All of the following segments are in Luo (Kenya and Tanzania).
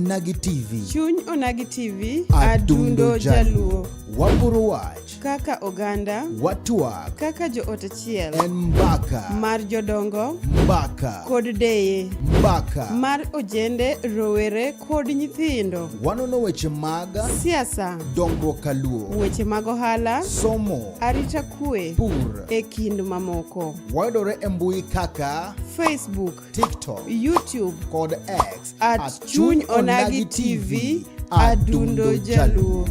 Onagi TV. Chuny Onagi TV. Adundo Jaluo. Waburo wach. Kaka oganda. Watuak. Kaka jo ot achiel. En mbaka. Mar jodongo. Mbaka. Kod deye. Mbaka. Mar ojende, rowere kod nyithindo. Wanono weche mag siasa. Dongruok kaluo. Weche mag ohala. Somo. Arita kwe. Pur. E kind mamoko. Wayudore e mbui kaka Facebook, TikTok, YouTube kod X at Chuny Onagi TV. Adundo Jaluo.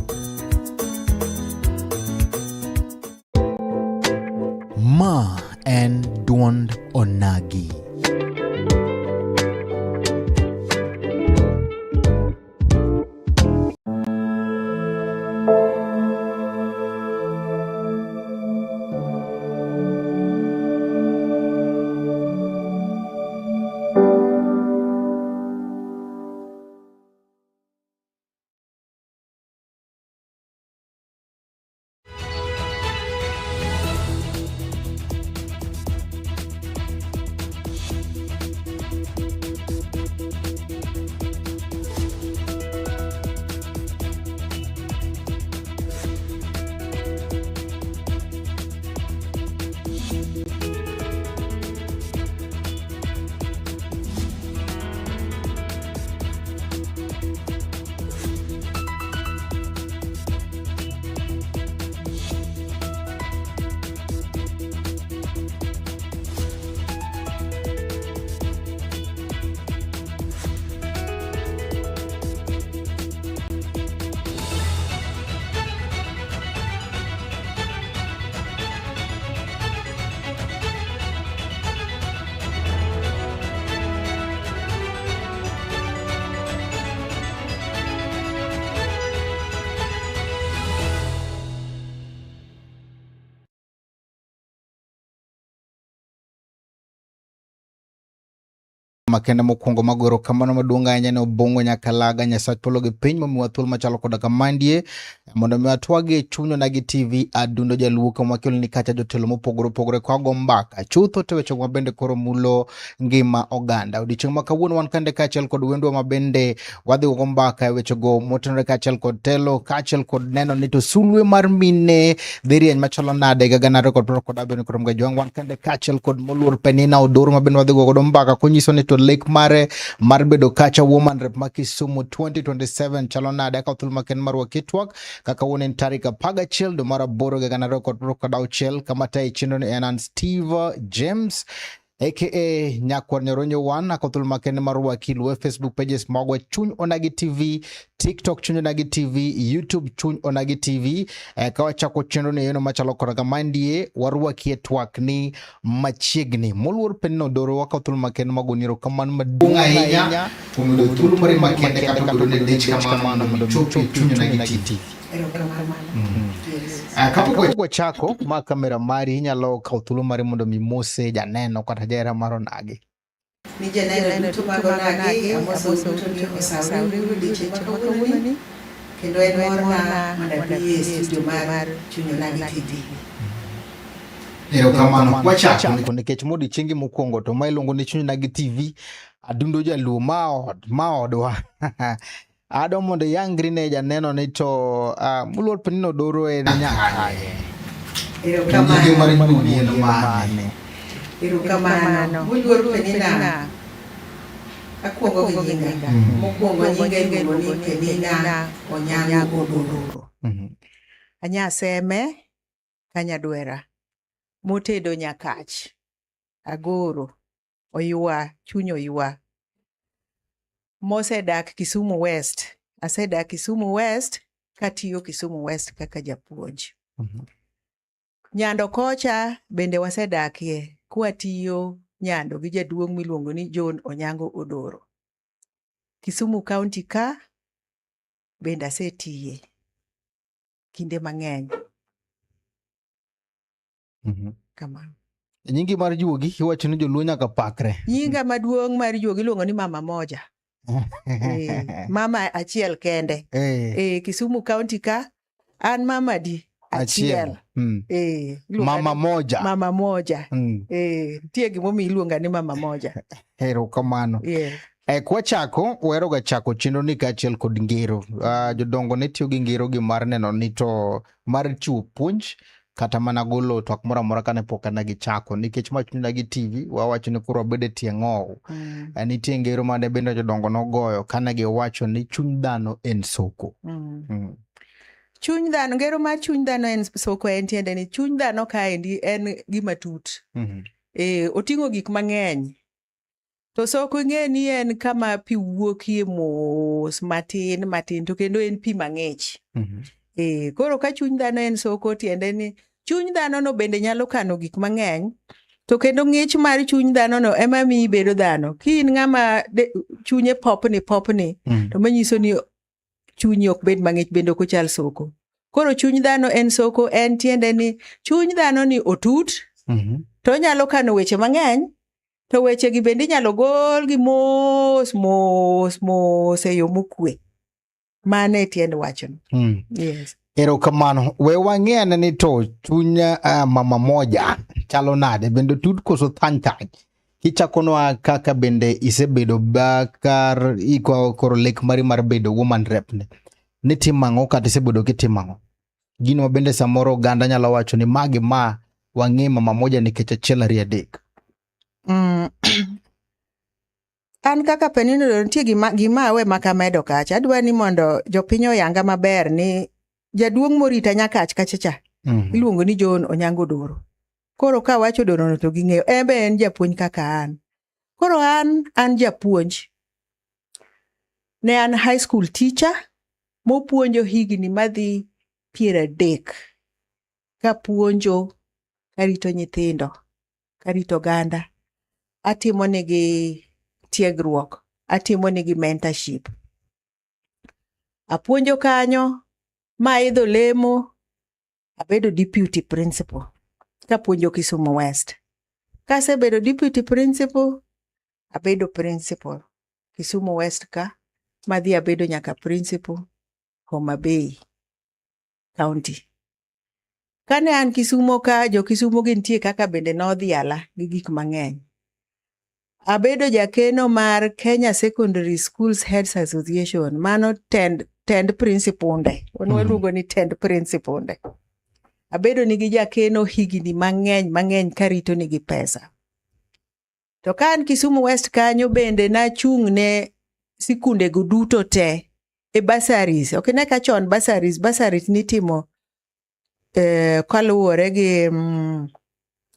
Ma en duond Onagi. Makenda mokwongo magoro kamano maduong' ahinya ne obongo nyakalaga Nyasach polo gi piny momiwa thuolo machalo koda kamandie mondo mi atwagi Chuny Onagi TV Adundo Jaluo kama kelo ni kacha jotelo mopogore opogore kwago mbaka chutho to weche mabende koro mulo ngima oganda. Odiochieng' ma kawuono wan kande kaachiel kod wendwa mabende wadhi go mbaka e weche go motenore kaachiel kod telo kaachiel kod neno ni to sulwe mar mine dhi rieny machalo nade ga ganaro kod abeni kod mga jwang wan kande kaachiel kod moluor Penina Odoro mabende wadhi go mbaka konyiso ni to lek mare mar bedo kacha woman rep ma Kisumu 2027 chalo nade ka thul maken marwa kitwak kaka wonen tarika paga chiel do mara boro ga ganaro kod auchiel kamata e chino ni enan Steve James aka Nyakwar Nyoronyo One akothul maken marwa kilwe Facebook pages magwa Chuny Onagi TV, TikTok Chuny Onagi TV, YouTube Chuny Onagi TV kawa chako chendo ni yeno machalo koraga mandie warwa kietwak ni machiegni moluor Penina Odoro wakathul maken magoniro kaman madunga hinya tumido thul mare makende kata kudone dich kamano chupi Chuny Onagi TV. Kapo kwa chako ma kamera mari inyalo kawo thuolo mare mondo mimose janeno kata jahera mar Onagi. Ni janeno duto mag Onagi amoso duto ni osauri odiochieng' ma kawuononi kendo en morna mondo abi e studio mar Chuny Onagi TV. Erokamano wachako nikech modiochiengi mokwongo to ma iluongo ni Chuny Onagi TV Adundo Jaluo maodwa Ado mondo yangri ne janeno ni to moluor Penina Odoro e nyakaye. Erokamano. Moluor Penina akwongo gi nyinga. Mokwongo nyinga iluongo ni Penina Onyango Odoro. Anyaseme Kanyadwera motedo nyakach agoro oywa chuny oywa mosedak Kisumu West. Asedak Kisumu West katiyo Kisumu West kaka japuonj. Nyando kocha bende wasedakie kwatiyo Nyando gi jaduong' miluongo ni John Onyango Odoro. Kisumu County ka bende asetiye kinde mang'eny. Kamano. Nyingi mar juogi iwacho ni joluo nyaka pakre. Nyinga maduong' mar juogi iluongo ni Mama Moja. Mama achiel kende. Kisumu County ka an mama di achiel. Mama moja. Mama moja. Tie gimomi iluonga ni mama moja. Erokamano. Kwa chako, wero ga chako chino ni kachiel kod ngero. Jodongo ne tiyo gi ngero gi mar neno ni to mar chiwo puonj kata mana golo twak moro amora kane pok ana gi chako nikech ma chunya gi TV wawacho ni koro wabede tie ng'ow. Nitie ngero mane bende jodongo nogoyo kane giwacho ni chuny dhano en soko. Chuny dhano, ngero mar chuny dhano en soko en tiende ni chuny dhano kaendi en gima tut. Oting'o gik mang'eny. To soko ing'e ni en kama pi wuokie mos matin to kendo en pi mang'ich. Koro ka chuny dhano en soko tiende ni chuny dhano no bende nyalo kano gik mang'eny. To kendo ng'ich mar chuny dhano no ema miyi bedo dhano. Ki in ng'ama chunye popni to manyiso ni chunyi ok bed mang'ich bende ok ochal soko. Koro chuny dhano en soko en tiende ni chuny dhano ni otut to nyalo kano weche mang'eny. To weche gi bende nyalo gol gi mos e yo mokwe. Mane tiend wacho. Yes. Erokamano. We wang'ene ni to chunya mama moja chalo nade bende tut koso thany. Kichakonwa kaka bende isebedo bakar iko koro lek mari mar bedo woman rep ne. Ni timang'o kata isebedo kitimang'o. Gino bende samoro ganda nyalo wacho ni magi ma wang'e mama moja nikech achiel ariyo adek. An kaka Penino nitie gima we makamedo kacha. Adwa ni mondo jopiny oyanga maber ni jaduong' morita nyakach kachacha. Iluongo ni John Onyango Odoro. Koro ka wacho Odoro no to ging'eyo. Ebe en japuonj kaka an. Koro an japuonj. Ne an high school teacher mopuonjo higni madhi 30 kapuonjo karito nyithindo, karito ganda. Atimo negi tiegruok, atimo negi mentorship. Apuonjo kanyo, maidho lemo, abedo deputy principal, kapuonjo Kisumu West. Kasebedo deputy principal, abedo principal Kisumu West ka, madhi abedo nyaka principal Homa Bay County. Kane an Kisumo ka, jo Kisumo gintie kaka bende nodhiala gi gik mang'eny. Abedo jakeno mar Kenya Secondary Schools Heads Association, mano tend principal. Waluongo ni tend principal. Abedo nigi jakeno higni mang'eny karito nigi pesa. To kan Kisumu West kanyo bende nachung' ne sikunde go duto te e bursaries. Ok ne ka chon bursaries nitimo kaluwore gi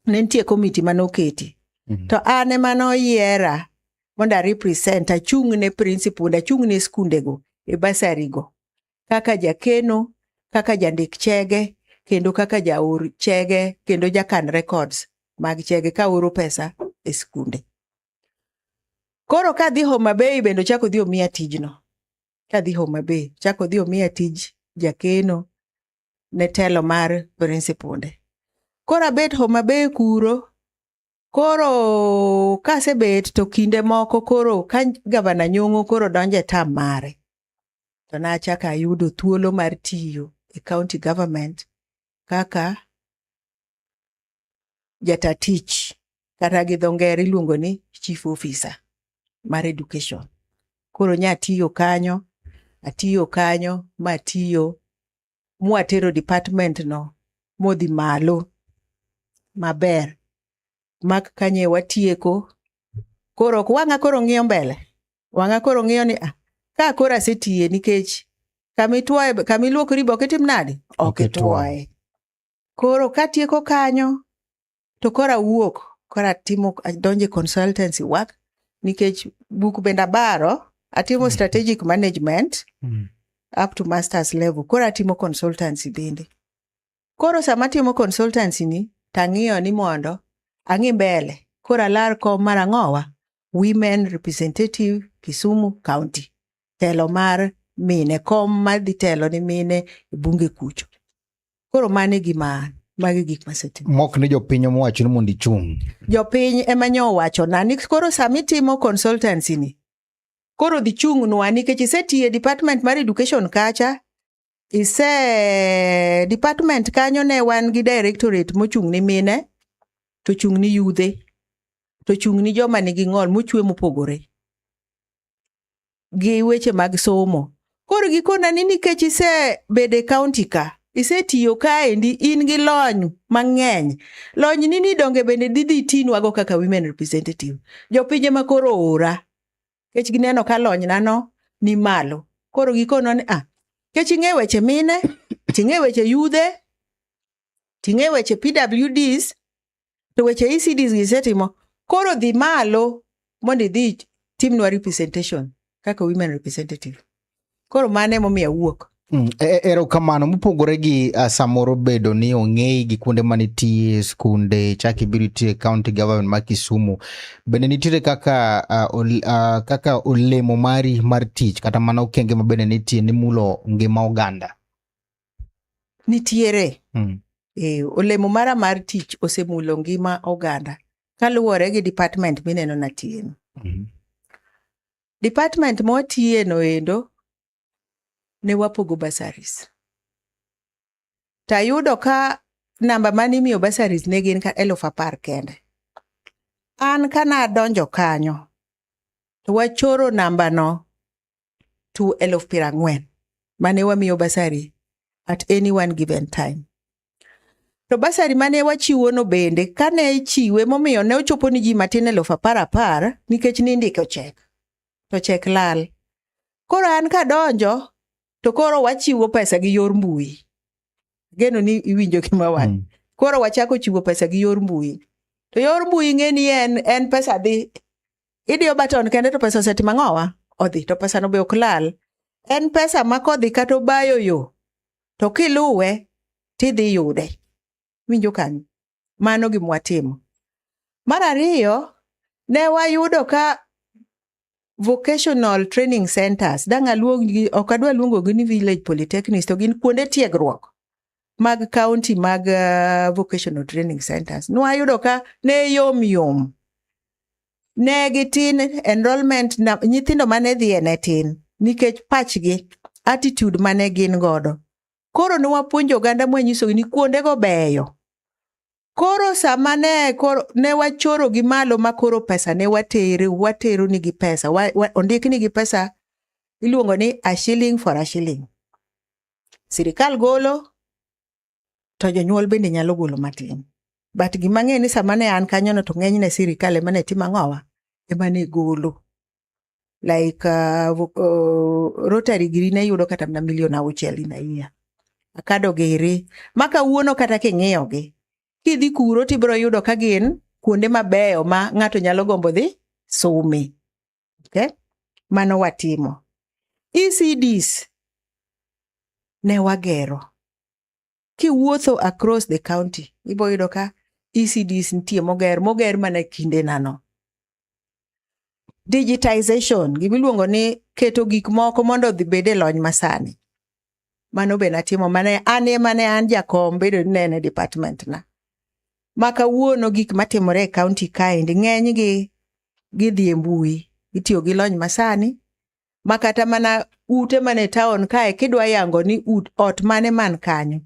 nentie komiti manoketi. To ane mano yiera mondo represent achung' ne principal, achung' ne skunde go e bursary go. Kaka jakeno, kaka jandik chege, kendo kaka jaor chege, kendo jakan records mag chege ka oro pesa e skunde. Koro kadhi Homa Bay bendo chako dhi omiya tijno. Kadhi Homa Bay chako dhi omiya tij jakeno ne telo mar principal. Koro abet Homa Bay kuro. Koro kasebet to kinde moko koro ka gavana Nyong'o koro donje tam mare. To nachaka ayudo thuolo mar tiyo e county government kaka jatatich kata gi dho ngere iluongo ni chief officer mar education. Koro atiyo kanyo matiyo mwatero department no modhi malo maber. Mak kanye watieko. Koro wang'a koro ng'iyo mbele. Wang'a koro ng'iyo ni ka koro asetiye nikech kamiluokori be ok itim nade? Ok itwoye. Koro katieko kanyo to koro awuok, koro adonje consultancy work nikech buk bende abaro, atimo strategic management up to masters level. Koro atimo consultancy bende. Koro sama atimo consultancy ni tang'iyo ni mondo ang'i mbele. Koro alar kom mar ang'owa Women Representative Kisumu County. Telo mar mine, kom madhi telo ni mine e bunge kucho. Koro mane magi gik masetimo. Mok ni jopiny owacho ni mondo ichung'. Jopiny ema nyo wacho na ni koro sami timo consultancy ni. Koro dhi chung' nwa nikech isetiye department mar education kacha. Department kanyo ne wan gi directorate mochung' ni mine, to chung' ni yudhe, to chung' ni joma nigi ng'ol mochwe mopogore. gi weche mag somo. Koro gikona ni nikech isebede kaunti ka, isetiyo kaendi in gi lony mang'eny. Lony ni donge bende didhi tinwago kaka women representative. Jopinje ma koro ora, kech gineno ka lony nano ni malo. Koro gikona ni kech ing'e weche mine, ting'e weche yudhe, ting'e weche PWDs, to weche ECDs gisetimo. Koro dhi malo mondo idhi timnwa representation kaka women representative. Koro mane momiyo wuok. Erokamano, mopogore gi samoro bedo ni ong'ei gi kuonde manitie skunde chaki biro tie county government ma Kisumu, bende nitiere kaka olemo mari mar tich kata mana okenge ma bende nitie ni mulo ngima oganda? Nitiere. Olemo mara mar tich osemulo ngima oganda kaluwore gi department mineno na tiyeno. Department mwatiyeno endo ne wapogo bursaries. Tayudo ka namba mani miyo bursaries ne gin ka 10,000 kende. An kana donjo kanyo, to wachoro namba no to 40,000 mane wamiyo bursary at any one given time. To bursary mane wachiwo no bende, kane ichiwe momiyo ne ochopo ni ji matin 10,000 nikech nindiko chek. To chek lal. Koro an ka donjo, to koro wachiwo pesa gi yor mbui. Geno ni iwinjo kimawan. Koro wachako chiwo pesa gi yor mbui. To yor mbui ng'eni en pesa dhi. Idiyo baton kende to pesa osetima ng'owa. Odhi to pesa no be ok lal. En pesa makodhi kato bayo yo. To kiluwe tidhi yude. Winjo kanyo. Mano gimwatimo. Mar ariyo, ne wayudo ka vocational training centers, okadwa luongo gi ni village polytechnics, to gin kuonde tiegruok mag county mag vocational training centers. Nwayudo ka ne yom. Ne gitin enrollment na nyithindo mane dhiye ne tin, nikech pachgi, attitude mane gin godo. Koro nwapuonjo oganda mwanyiso ni kuonde go beyo. Koro sama ne wachoro gi malo ma koro pesa ne watero ni gi pesa, ondik ni gi pesa iluongo ni a shilling for a shilling. Sirikal golo, to jonyuol bende nyalo golo matin. But gimang'e ni sama ne an kanyono to ng'enyne sirikal ema ne timo ang'owa, ema ne golo. Like Rotary giri ne yudo kata na milion 6 na iya. Akado giri, maka uono kata king'iyogi. Kidhi kuro tibiro yudo ka gin kuonde mabeyo ma ng'ato nyalo gombo dhi some. Okay? Mano watimo. ECDs ne wagero. Kiwuotho across the county, ibo yudo ka ECDs nitie moger mana kinde nano. Digitization, gimiluongo ni keto gik moko mondo dhi bede lony masani. Mano be natimo, mane an jakom bedo nene department na. Maka wuono gik matimore e county kaendi ng'eny gi gidhi e mbui, itiyo gi lony masani. Makata mana ute mane town kae kidwa yango ni ot mane man kanyo.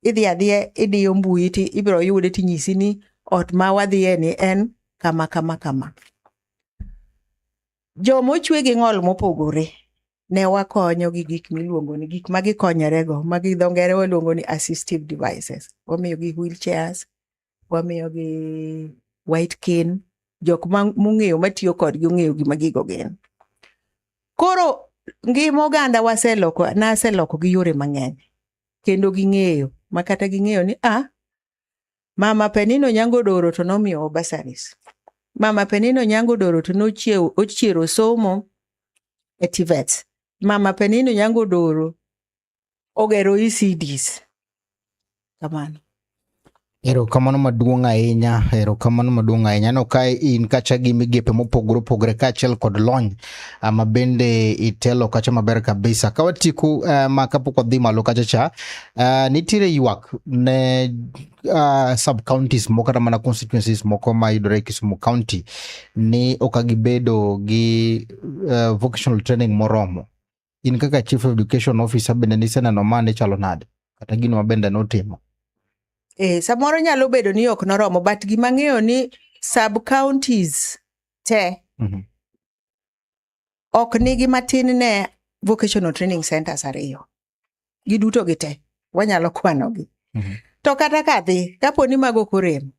Idhi adhiye idiyo mbui ti ibiro yude tinyisi ni ot ma wadhiye ni en kama. Jomo chwe gi ng'ol mopogore ne wakonyo gi gik miluongo ni gik magikonyorego, magi dho ngere waluongo ni assistive devices. Wamiyo gi wheelchairs, wamiyo gi white cane, jok mong'eyo matiyo kodgi ong'eyo gima gigo gin. Koro ngima oganda naseloko gi yore mang'eny. Kendo ging'eyo, makata ging'eyo ni Mama Penino Nyangodoro to nomiyo bursaries. Mama Penino Nyangodoro to ochiero somo e TVET. Mama Penino Nyangodoro ogero ECDs. Kamano. Erokamano maduong' ahinya. No ka in kacha gi migepe mopogore kaachiel kod lony ma bende itelo kacha maber kabisa. Kawatiku ma kapok odhi malo kacha cha, nitiere ywak ne sub counties moko kata mana constituencies moko ma yudore Kisumu County ni okagibedo gi vocational training moromo. In kaka Chief Education Officer bende niseneno mane chalo nade kata gino mabende notimo? Samoro nyalo bedo ni ok noromo, but gimang'eyo ni sub counties te ok nigi matin ne vocational training centers ariyo. Giduto gite, wanyalo kwanogi. To kata kadhi, kapo ni mago korem,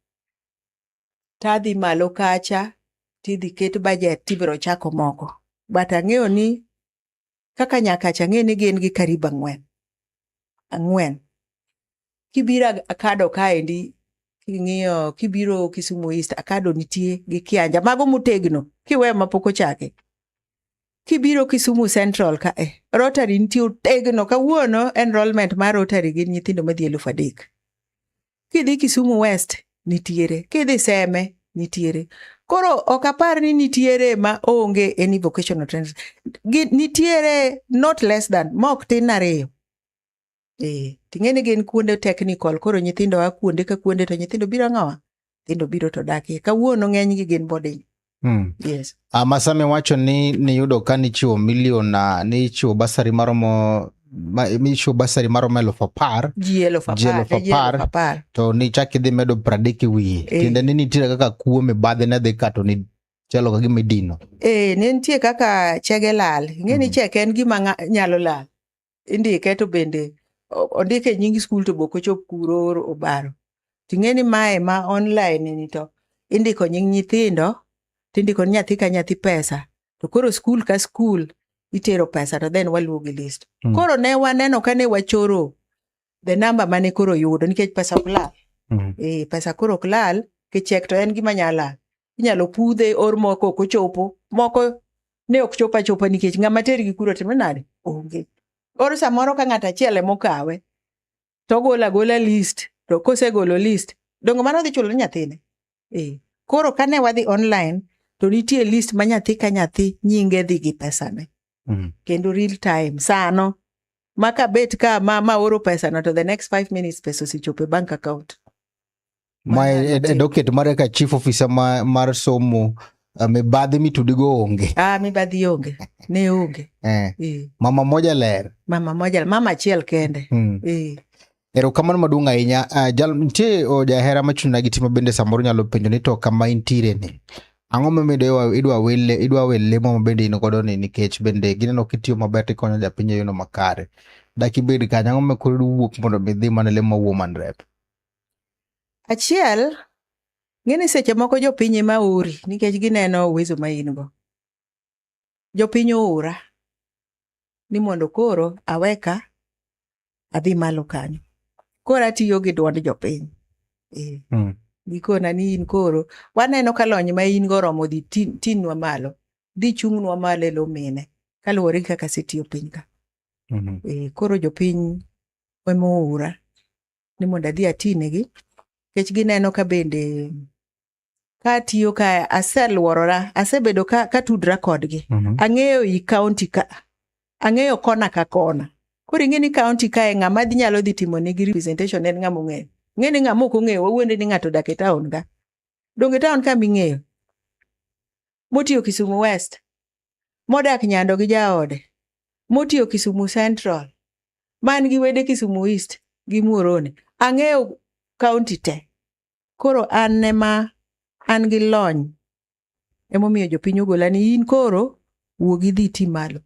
tadhi malo kacha, tidhi ket budget, tibiro chako moko. But ang'eyo ni, kaka nyakacha ang'e ni gin gi karibu 4. Kibiro Akado kaendi, king'iyo, kibiro Kisumu East, Akado nitie gi Kianja, mago motegno, kiwe mapoko chake. Kibiro Kisumu Central kae, Rotary nitie otegno, kawuono enrollment mar Rotary gin nyithindo madhi 3,000. Kidhi Kisumu West, nitiere. Kidhi Seme, nitiere. Koro okapar ni nitiere ma onge any vocational training. Nitiere not less than, mok tin 2. Ting'eni gin kuonde technical, koro nyithindo wa kuonde ka kuonde to nyithindo biro ng'awa. Nyithindo biro to dakie. Kawuono ng'eny gi gin boarding. Yes. Masame wacho ni yudo ka nichiwo milion ni chiwo basari maromo michiwo basari maromo 10,000 ji 10,000 to ni chaki dhi medo 30 wiye. Tiende ni nitiere kaka kuome badhe ne dhi kato ni chalo ka gima idino. Ne nitie kaka chege lal. Ng'eni cheke en gima nyalo lal. Indike to bende ondike nying skul to boko chop kuro obaro. Ting'eni mae ma online ni to indiko nying nyithindo, tindiko nyathi ka nyathi pesa. To koro skul ka skul itero pesa to then waluogi list. Koro ne waneno ka ne wachoro the number mane koro yudo nikech pesa ok lal. Pesa koro ok lal, kichek to en gima nyala. Inyalo pudhe or moko ok ochopo, moko ne ok chopa chopa nikech ng'ama tergi kuro timo nade? Onge. Or samoro ka ng'ata achiel mokawe, to gola list, to kosegolo list, dongo mano dhi chulo nyathine. Koro kane wadhi online, to nitie list ma nyathi ka nyathi nyinge dhi gi pesane. Kendo real time, sano. Maka bet ka ma oro pesa na to the next 5 minutes pesa osichope bank account. My docket mare ka chief officer mar somo mibadhi mitudigo onge. Mibadhi onge. Ne onge. Mama moja ler. Mama achiel kende. Erokamano maduong' ahinya. Nitie jahera machuna gi timo bende samoro nyalo penjo ni to kama intiere ni. Ang'o momiyo idwa we lemo ma bende in godo ni nikech bende gineno kitiyo maber tikonyo japiny e yono makare. Dak ibed kanyo, ang'o momiyo koro wuok mondo midhi mana lemo woman rep? Achiel, ng'eni seche moko jopiny ema ori nikech gineno uwezo ma in go. Jopiny ora ni mondo koro aweka adhi malo kanyo. Koro atiyo gi duond jopiny. Gikona ni in koro waneno ka lony ma in go romo dhi tinwa malo, dhi chung'nwa malo lo mine kaluwore gi kaka setiyo piny ka. Koro jopiny ora ni mondo adhi atinegi kech gineno ka bende ka tiyo ka aseluorora, asebedo ka tudra kodgi. Ang'eyo i county ka, ang'eyo kona ka kona. Koro ing'eni county ka e ng'ama dhi nyalo dhi timo negi representation en ng'ama ong'eyo. Ng'eni ng'ama ok ong'eyo, wawuonde ni ng'ato dak e taon ka. Donge taon ka ming'eyo. Motiyo Kisumu West, modak Nyando gi jaode, motiyo Kisumu Central, man gi wede Kisumu East gi Muhoroni. Ang'eyo county te. Koro an gi lony. Emomiyo jopiny ogola ni in koro wuogi dhi ti malo.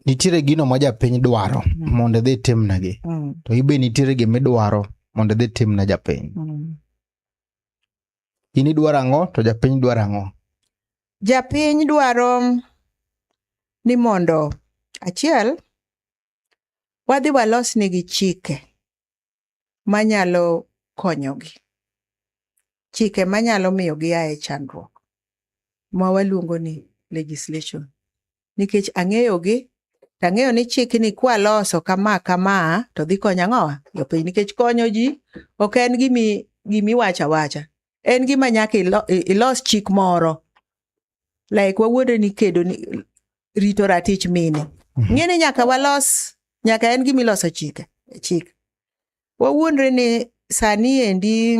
Nitiere gino ma japiny dwaro mondo dhi timnagi. To ibe nitiere gima idwaro mondo dhi timna japiny. In idwaro ang'o to japiny dwaro ang'o? Japiny dwaro ni mondo achiel wadhi walos negi chike manyalo konyogi. Chike manyalo miyo giae chandruok. Ma waluongo ni legislation. Nikech ang'eyogi, tang'eyo ni chik ni kwa loso kama to dhi konyo ang'owa jopiny nikech konyo ji ok en gimi wacha. En gima nyaka ilos chik moro. Like wawuonde ni kedo ni rito ratich mine. Ng'eni nyaka en gima iloso chik. Wawuonde ni sani endi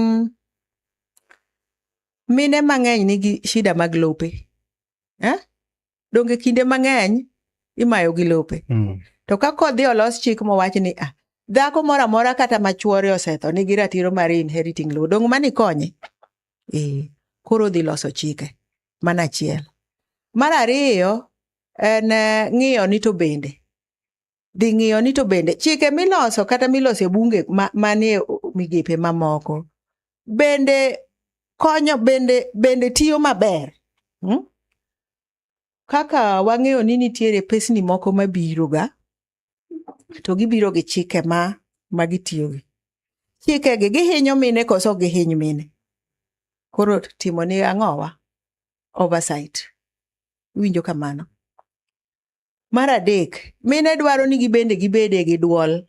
mine mang'eny nigi shida mag lope. Donge kinde mang'eny imayo gi lope. To ka kodhi olos chik mowach ni dhako mora mora kata machuore osetho nigi ratiro mar inheriting law. Dong mani konye. Koro dhi loso chike. Mana achiel. Mar ariyo, en ng'iyo ni to bende. Dhi ng'iyo ni to bende chike miloso kata miloso e bunge manie migepe mamoko bende konyo bende tiyo maber. Kaka wang'eyo ni nitiere pesni moko mabiro ga to gibiro gi chike ma gitiyogi. Chike gi gihinyo mine koso gihiny mine. Koro timo ni ang'owa oversight. Winjo kamano. Mar adek, mine dwaro ni gibede gi duol.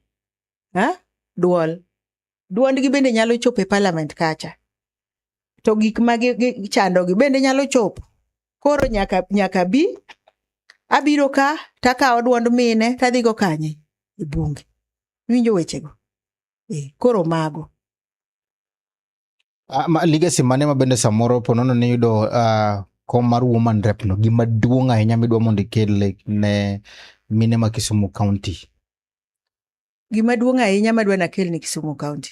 Duond gi bende nyalo chopo e parliament kacha. To gik ma chando gi bende nyalo chopo. Koro nyaka abiro ka takawo duond mine tadhigo kanye e bunge. Winjo wechego. Koro mago. Legacy mane ma bende samoro ponono ni yudo kom mar woman rep no gima duong' ahinya midwa mondo ikel ne mine ma Kisumu County. Gima duong' ahinya madwa nakel ni Kisumu County.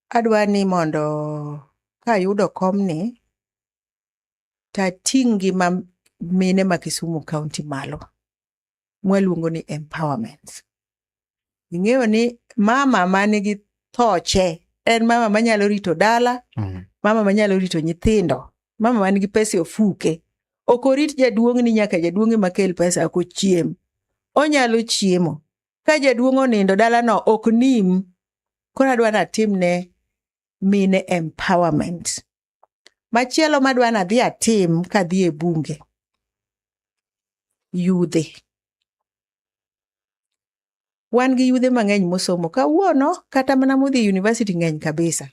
Adwa ni mondo kayudo kom ni tating'i ma mine ma Kisumu County malo. Mwaluongo ni empowerment. Ing'eyo ni mama manigi thoche en mama manyalo rito dala, mama manyalo rito nyithindo, mama manigi pesa ofuke. Ok orit jaduong' ni nyaka jaduong' makel pesa ako chiem. Onyalo chiemo. Ka jaduong' onindo dala no ok nim. Koro adwa na timne mine empowerment. Machielo madwa na dhi atim kadhi e bunge. Yudhe. Wan gi yudhe mang'eny mosomo kawuono kata mana modhi university ng'eny kabisa.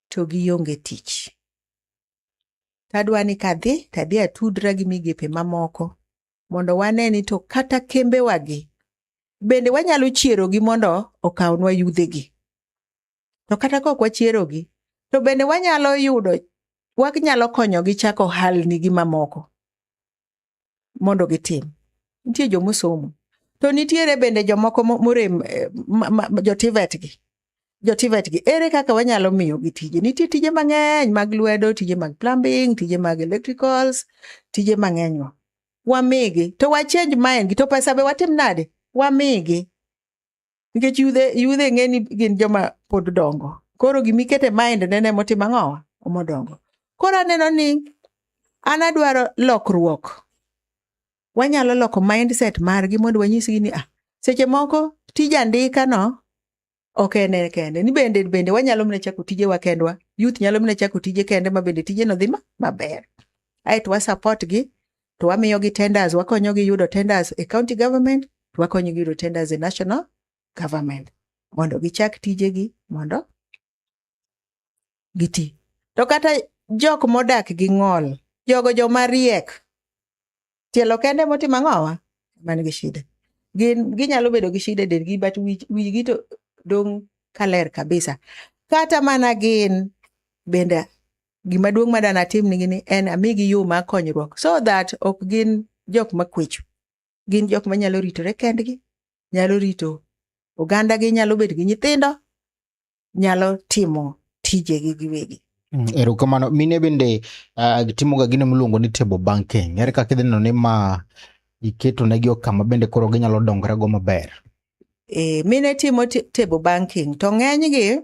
To gionge tich. Tadwa ni tadhi atudra gi migepe mamoko mondo wane ni to kata kembe wagi bende wanyalo chiero gi mondo okawnwa yudhe gi. To kata kok wachiero gi to bende wanyalo konyo gi chako ohalni gi mamoko mondo gitim. Nitie jomosomo. To nitiere bende jomoko morem jotivet gi. Ere kaka wanyalo miyo gi tije? Nitie tije mang'eny mag lwedo, tije mag plumbing, tije mag electricals, tije mang'eny. Wamigi to wa change mind gi to pesa be watim nade? Wamigi. Nikech yudhe ng'eni gin joma pod dongo. Koro gimikete mind nene motim ang'owa omodongo. Koro aneno ni anadwaro lokruok. Wanyalo loko mindset margi mondo wanyisgi ni seche moko tije andika no ok ene kende. Ni bende wanyalo mne chako tije wa kendwa. Youth nyalo mne chako tije kende ma bende tije no dhi maber. Aito wa support gi to wamiyo gi tenders, wakonyo gi yudo tenders e county government, to wakonyo gi yudo tenders e national government. Mondo gichak tije gi mondo giti. To kata jok modak gi ng'ol, jogo joma riek, tielo kende motim ang'owa man gi shida. Ginyalo bedo gi shida dendgi but wigi to dong' kaler kabisa. Kata mana gin bende gima duong' madana tim ni en amigi yo ma konyruok so that ok gin jok makwecho. Gin jok manyalo ritore kendgi, nyalo rito oganda gi, nyalo bedo gi nyithindo, nyalo timo tije gi giwegi. Erokamano. Mine bende timoga gino miluongo ni table banking. Ere kaka idhi neno ni ma iketo negi okama bende koro ginyalo dongore go maber? Mine timo table banking to ng'eny gi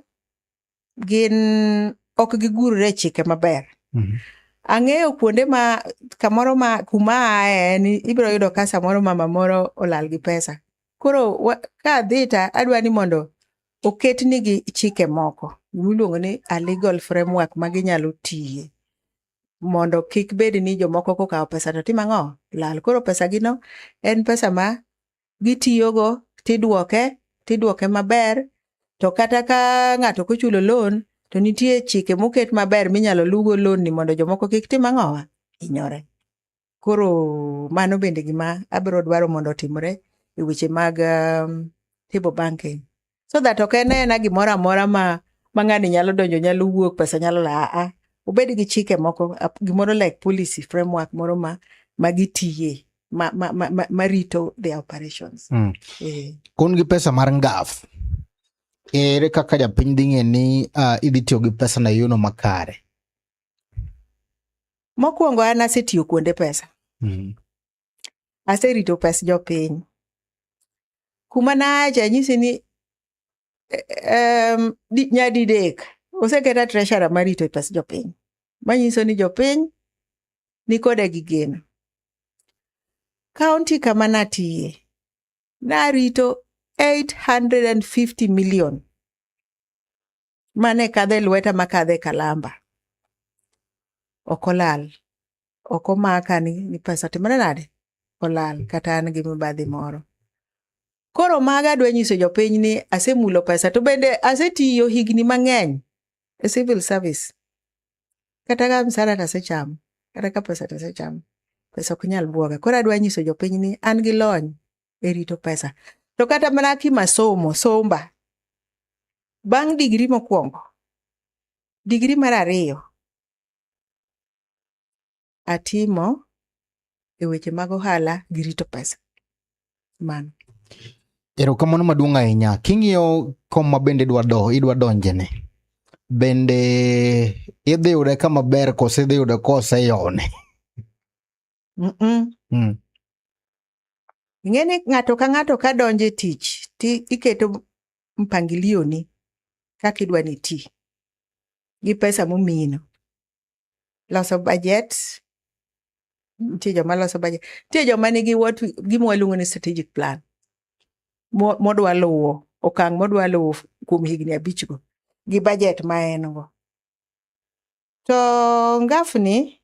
gin ok gigurre chike maber. Ang'eyo kuonde ma kamoro ma kuma ae ni ibiro yudo ka samoro mama moro olal gi pesa. Koro ka dhita adwa ni mondo oket nigi chike moko miluongo ni a legal framework ma ginyalo tiye mondo kik bed ni jomoko kokawo pesa to tim ang'o lal. Koro pesa gino en pesa ma gitiyogo tidwoke maber. To kata ka ng'ato kochulo loan to nitie chike moket maber minyalo lugo loan ni mondo jomoko kik tim ang'owa hinyore. Koro mano bende gima abiro dwaro mondo otimre e weche mag table banking. So that ok en gimoro amora ma ng'ani nyalo donjo, nyalo wuok, pesa nyalo la. Obed gi chike moko, gimoro like policy framework moro ma gitiye ma rito the operations. Kun gi pesa mar ngaf. Ere kaka japiny dhi ng'e ni idhi tiyo gi pesa na yono makare? Mokwongo an asetiyo kuonde pesa. aserito pes jopiny. Kuma nacha nyisi ni nyadidek oseketa treasurer marito pes jopiny. Manyiso ni jopiny ni koda gi geno. County kama natiye narito 850 million mane kadhe lweta makadhe kalamba. Okolal. Okomaka ni pesa timore nade? Olal kata an gi mibadhi moro. Koro maga dwa nyiso jopiny ni asemulo pesa to bende asetiyo higni mang'eny e civil service. Kata ka msara tasechamo, kata ka pesa tasechamo, pesa ok nyal buoga. Koro adwa nyiso jopiny ni an gi lony e rito pesa. To kata mana kimasomo, somba. Bang' digri mokwongo, digri mar ariyo, atimo e weche mag ohala gi rito pesa. Man. Erokamano maduong' ahinya. King'iyo kom bende idwa donjene. Bende idhi yude kama ber kose idhi yude koseyone. Ing'eni ng'ato ka ng'ato ka donje tich, iketo mpangilio ni kaka idwa ni ti gi pesa momino. Loso budget, nitie joma loso budget, nitie joma nigi gima waluongo ni strategic plan modwa luwo, okang' modwa luwo kuom higni 5 go gi budget ma en go. To ngafni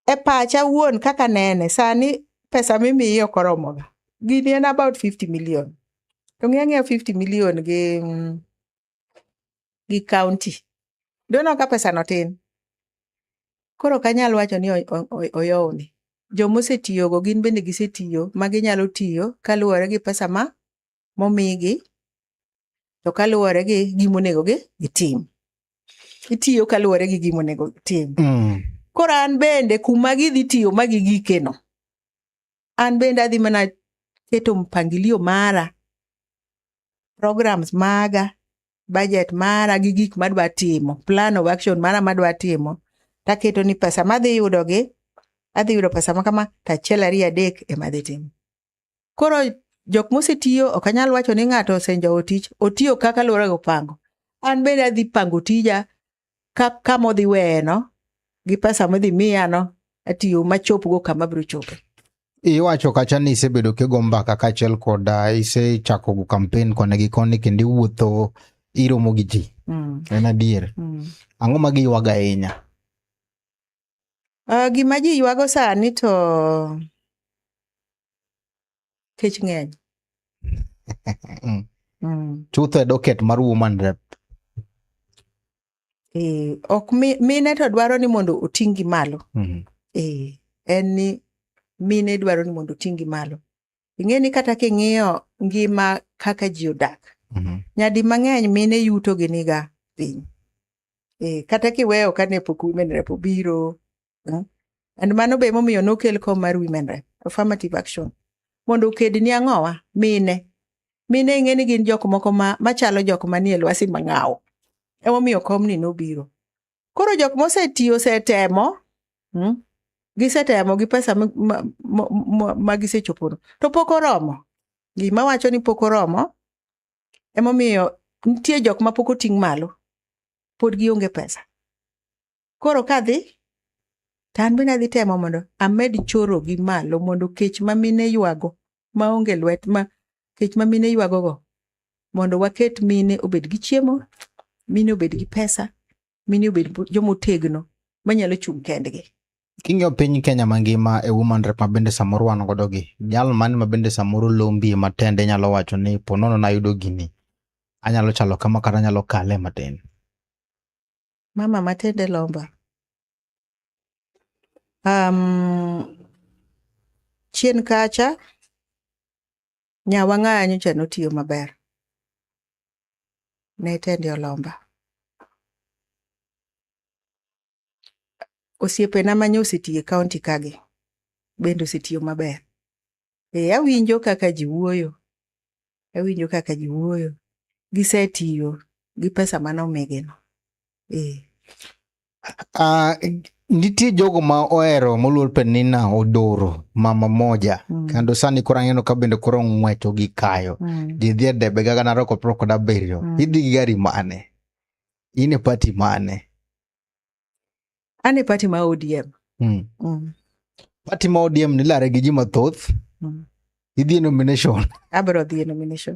e pacha wuon kaka nene sani pesa mimiyo koromoga. Gini en about 50 million. To ng'eng'e 50 million gi county. Dono ka pesa no tin. Koro kanyal wacho ni oyowni. Jomosetiyo go gin bende gisetiyo maginyalo tiyo kaluwore gi pesa momigi to kaluwore gi gimonego gitim. Itiyo kaluwore gi gimonego gitim. Koro an bende kuma gidhi tiyo magigikeno. An bende adhi mana keto mpangilio mara, programs maga, budget mara gi gik madwa timo, plan of action mara madwa timo. Taketo ni pesa madhi yudo adhi yudo pesa makama tachiel 2 3 ema adhi timo. Koro jok mosetiyo ok anyal wacho ni ng'ato osenjo tich, otiyo kaka luwore go pango. An bende adhi pango tija kama odhi weno gi pesa modhi miya no atiyo machop go kama biro chope. Iwacho kacha ni isebedo kigo mbaka kaachiel koda isechako go campaign kone gi koni kendo iwuotho iromo gi ji. En adier. Ang'o ma giywago ahinya? Gima ji ywago sani to kech ng'eny. Chutho e docket mar woman rep. Ok mine to dwaro ni mondo oting'gi malo. En ni mine dwaro ni mondo oting'gi malo. Ing'eni kata king'iyo ngima kaka ji odak. Nyadi mang'eny mine yuto gi niga piny. Kata kiweyo kane pok women rep obiro. And mano be momiyo nokel kom mar women rep, affirmative action. Mondo okedni ang'owa mine ing'eni gin jok moko machalo jok manie lwasi mang'aw. Emomiyo kom ni nobiro. Koro jok mosetiyo setemo, gisetemo gi pesa ma gisechopono. To pok oromo. Gima wacho ni pok oromo. Emomiyo nitie jok ma pok oting' malo. Pod gionge pesa. Koro kadhi tan bende adhi temo mondo amed choro gi malo mondo kech ma mine ywago maonge lwet kech ma mine ywago go mondo waket mine obed gi chiemo, mine obed gi pesa, mine obed jomotegno manyalo chung' kendgi. King'iyo piny Kenya mangima e woman rep ma bende samoro wan godo gi, jal mane ma bende samoro lombi matende nyalo wacho ni ponono nayudo gini, anyalo chalo kama kata anyalo kale matin. Mama matende lomba. Chien kacha nyawa ng'anyo cha notiyo maber. Ne tende olomba. Osiepena ma osetiyo e kaunti kagi bende osetiyo maber. Awinjo kaka ji wuoyo. Gisetiyo gi pesa manomigino. Nitie jogo ma ohero moluor Penina Odoro, mama moja. Kando sani koro ang'eno ka bende koro ng'weto gi kayo. Ji dhi e debe gaga naroko 17. Idhi gi gari mane? In e party mane? An e party ma ODM. Party ma ODM nilare gi ji mathoth. Idhi e nomination. Abro dhi e nomination.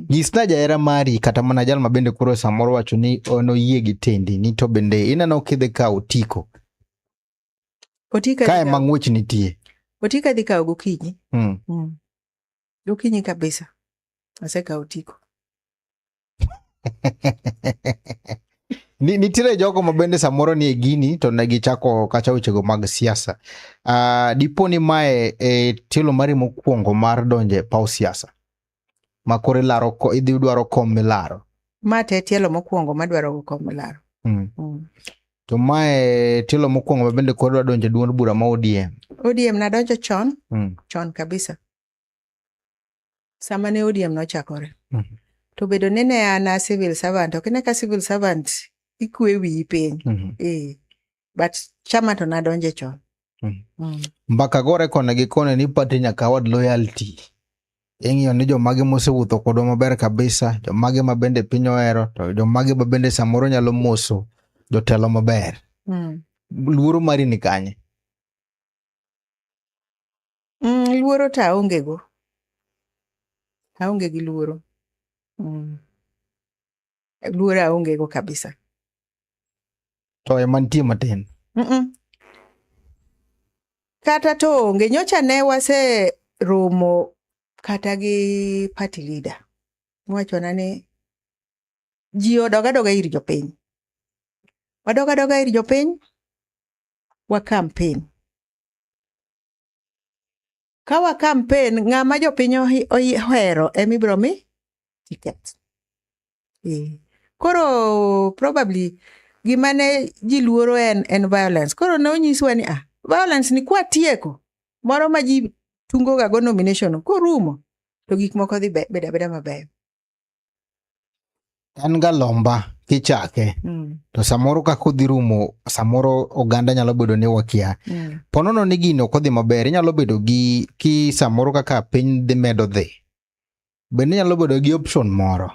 Nyisna jahera mari kata mana jal ma bende koro samoro wacho ni oyie gi tendi ni to bende ineno kidhi kawo otiko. Kae ma ng'wech nitie. Otika dhi kawo gokinyi. Gokinyi kabisa. Asekawo otiko. Nitiere jogo ma bende samoro ni e gini to ne gichako kacha wechego mag siasa. Dipo ni mae tielo mari mokwongo mar donje paw siasa. Ma kore laro idhi dwaro kom milaro. Ma te tielo mokwongo madwaro kom milaro. To mae tielo mokwongo ma bende kore dwa donje duond bura ma ODM. ODM na donjo chon. Chon kabisa. Sama ne ODM nochakore. To bedo nene ana civil servant. Ok ne ka civil servant ikwe wi piny. But chama to na donje chon. Mbaka gore kone gi kone ni party nyaka wad loyalty. Ing'iyo ni jomage mosewuotho kodwa maber kabisa, jomage ma bende piny ohero, to jomage ma bende samoro nyalo moso jotelo maber. Luoro mari ni kanye? Luoro ta aonge go. Aonge gi luoro. Luoro aonge go kabisa. To mantie matin. Kata to onge nyocha ne wase romo kata gi party leader. Mwacho na ni ji odoga ir jopiny. Wadoga ir jopiny. Wa campaign. Ka wa campaign ng'ama jopiny ohero emibro mi ticket. Koro probably gimane ji luoro en violence. Koro ne onyiswa ni violence ni kwa tieko moro ma ji tungo ga go nomination korumo to gik moko dhi beda maber. En ga lomba kichake. To samoro ka kodhi rumo, samoro oganda nyalo bedo ni wakia. Ponono ni gino kodhi maber, nyalo bedo gi ki samoro kaka piny dhi medo dhi. Bende nyalo bedo gi option moro.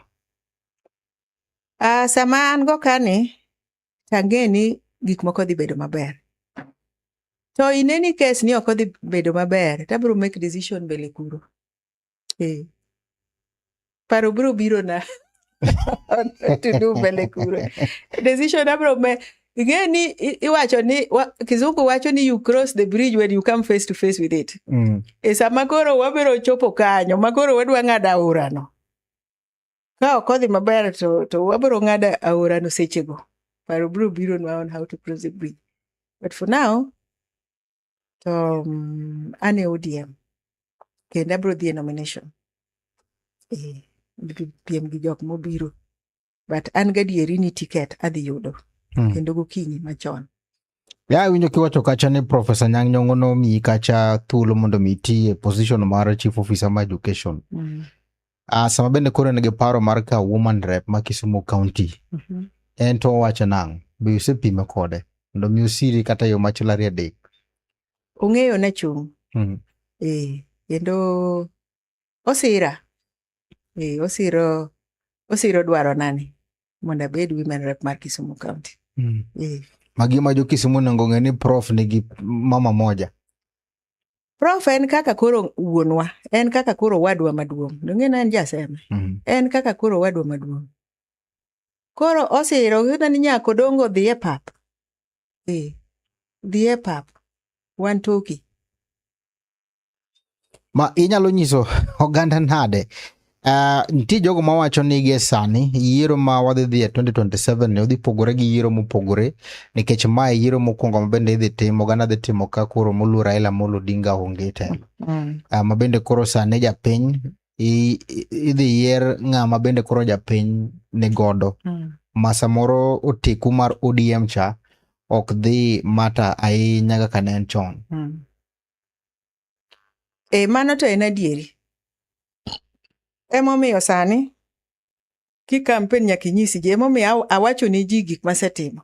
Sama an go kani, tangeni gik moko dhi bedo maber. To in any case ni ok odhi bedo maber, tabro make decision mbele kuro. Paro bro biro na to do mbele kuro. Decision abro me ngeni iwacho ni kizungu wacho ni you cross the bridge when you come face to face with it. Sama koro wabiro chopo kanyo, makoro wadwa ng'ado aorano. Ka ok odhi maber to wabiro ng'ado aorano sechego. Paro bro biro na on how to cross the bridge. But for now, ane ODM. Kenda bro dhi nomination. Piem gi jok mobiro. But an gadieri ni ticket adhi yudo. Kendo gokinyi machon. Ya winjo kiwacho kacha ni Professor Nyang' Nyong'o no mi kacha thuolo mondo miti e position mar Chief Officer ma Education. Sama bende kore nigi paro mar ka woman rep ma Kisumu County. En to wacho nang'. Be usepime kode. Mondo mi usiri kata yo machilari adek. Ong'eyo na chung'. Kendo osira. Osiro dwaro nani mondo abed women rep mar Kisumu County. Magima jo Kisumu nengo ng'e ni prof nigi mama moja. Prof en kaka koro wuonwa, en kaka koro wadwa maduong'. Ng'ena en jasema. En kaka koro wadwa maduong'. Koro osiro gina ni nyako dongo dhi e pap. Dhi e pap. Wan toki. Ma inyalo nyiso oganda nade. Nti jogo mawacho ni gie sani yiero ma wadhi dhi e 2027 ne udhi pogore gi yiero mopogore nikech mae yiero mokwongo mabende idhi timo oganda dhi timo ka koro moluor Raila Amolo Odinga onge telo. Mabende koro sani japiny idhi yier ng'ama bende koro japiny ni godo. Ma samoro oteku mar ODM cha ok dhi mata ahinya kaka ne en chon. Mano to en adieri. Emomiyo sani ki campaign nyaka inyisi ji, emomiyo awacho ni ji gik masetimo.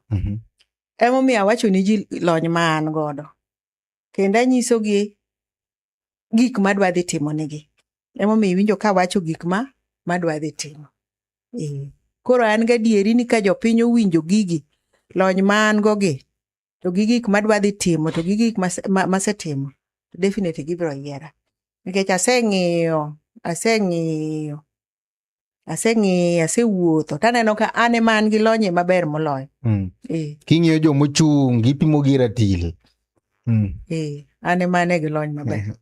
Emomiyo awacho ni ji lony ma an godo. Kendo anyisogi gik madwa dhi timo negi. Emomiyo winjo ka wacho gik madwa dhi timo. Koro an gadieri ni ka jopiny owinjo gigi lony ma an gogi to gi gik madwa dhi timo to gi gik masetimo to definitely gibiro yiera. Nikech asewuotho taneno ka an ema an gi lony maber moloyo. King'iyo jomochung' gipimo gi ratil. An ema ne gi lony maber.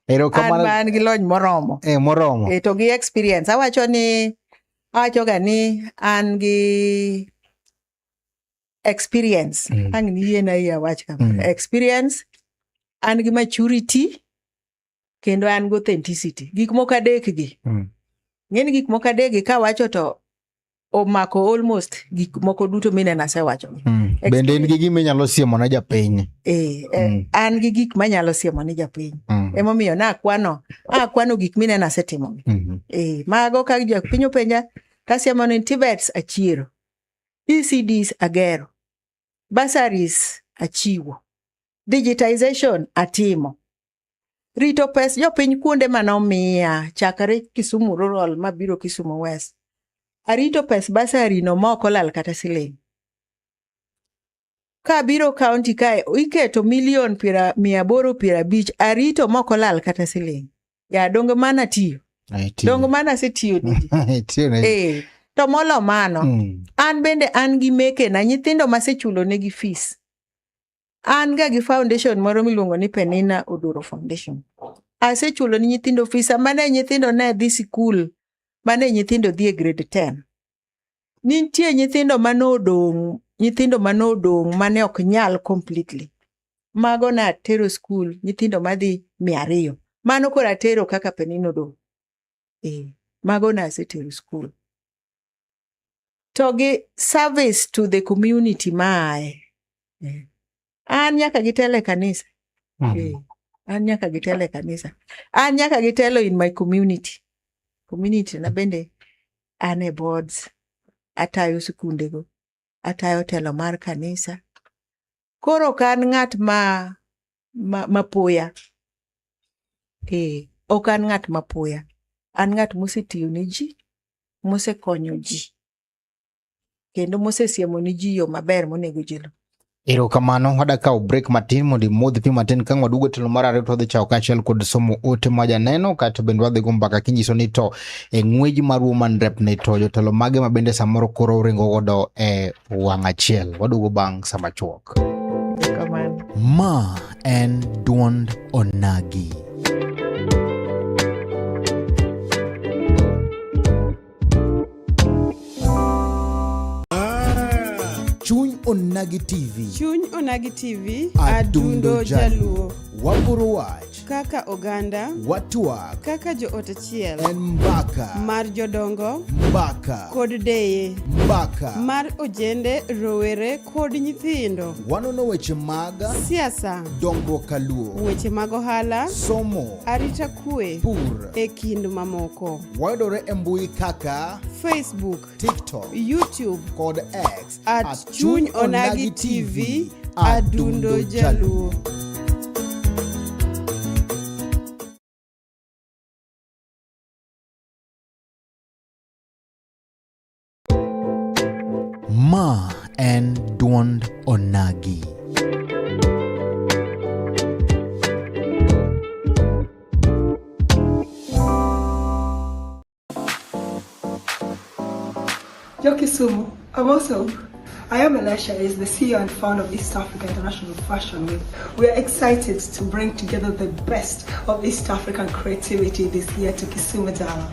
An gi lony moromo. Moromo. To gi experience. Awacho ga ni an gi experience. Ang ni yena ya wach kama. Experience, an gi maturity, kendo an gi authenticity. Gik moko adek gi. Ng'eni gik moko adek gi ka wacho to omako almost gik moko duto minena asewacho. Bende en gi gima inyalo siemo na japiny. An gi gik manyalo siemo ni japiny. Emomiyo akwano gik minena asetimo. Mago ka japiny openja tasiemo ni Tibets achiero. ECDs agero. Bursaries achiwo. Digitization atimo. Rito pes jopiny kuonde manomiya chakre Kisumu Rural mabiro Kisumu West. Arito pes bursary no moko lal kata siling. Ka biro county kae iketo milion 850 arito moko lal kata siling. Ya dongo mana tiyo. Dongo mana setiyo ni. To molo mano, an bende an gi meke na nyithindo masechulo negi fees. An ga gi foundation moro miluongo ni Penina Odoro Foundation. Asechulo ni nyithindo fees, mane nyithindo ne dhi sikul, mane nyithindo dhi e grade 10. Nitie nyithindo manodong mane ok nyal completely. Mago na tero school, nyithindo madhi 200. Mano kora tero kaka Penina Odoro. Mago na asetero school. To gi service to the community mae. An nyaka gitele kanisa. An nyaka gitele kanisa. An nyaka gitelo in my community. Community na bende ane boards. Atayo sikundego. Atayo telo mar kanisa. Koro kan ng'at mapoya. Ok an ng'at mapoya. An ng'at mosetiyo ni ji. Mosekonyo ji. Kendo mosesiemo ni ji yo maber monego jilo. Erokamano, wada kao break matin mondo modhi pi matin kang wadugo telo mar ariyo to dhi chao kachiel kod somo ote maja neno kata bende wadhi go mbaka kinyiso ni to ng'weji mar woman rep ne to jotelo mage ma bende samoro koro ringo godo wang' achiel. Wadugo bang' sama chuok. Ma en duond onagi. Chuny Onagi TV. Chuny Onagi TV. Adundo Jaluo. Wapuro wach. Kaka oganda. Watuak. Kaka jo ot achiel. En mbaka. Mar jodongo. Mbaka. Kod deye. Mbaka. Mar ojende, rowere kod nyithindo. Wanono weche mag siasa. Dongruok kaluo. Weche mag ohala. Somo. Arita kwe. Pur. E kind mamoko. Wayudore e mbui kaka Facebook, TikTok, YouTube kod X at Chuny Onagi TV. Adundo Jaluo. Ma en duond onagi. Yo Kisumu, I am Elisha, is the CEO and founder of East Africa International Fashion Week. We are excited to bring together the best of East African creativity this year to Kisumu Dala.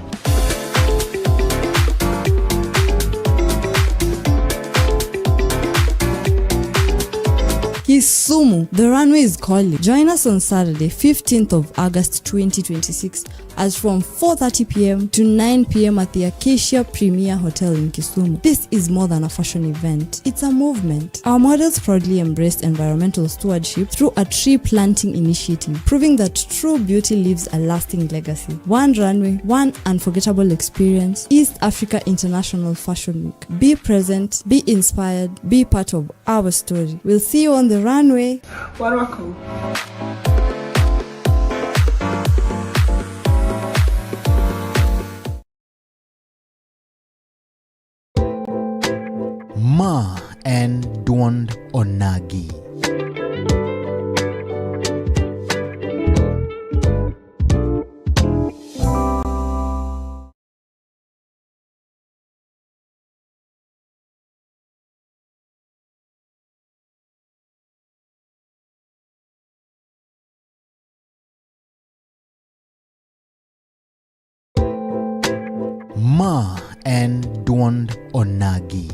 Kisumu, the runway is calling. Join us on Saturday, 15th of August 2026 as from 4:30 p.m. to 9 p.m. at the Acacia Premier Hotel in Kisumu. This is more than a fashion event. It's a movement. Our models proudly embraced environmental stewardship through a tree planting initiative, proving that true beauty leaves a lasting legacy. One runway, one unforgettable experience. East Africa International Fashion Week. Be present, be inspired, be part of our story. We'll see you on the runway. Welcome. Ma and Dwond Onagi. Ma and Dwond Onagi.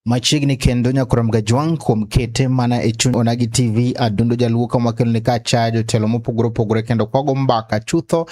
Machiegni kendo nyakuram Gajwang kuom kete mana e chuny Onagi TV adundo jaluo ka makelo ni ka chajo telo mopogore kendo kwago mbaka chutho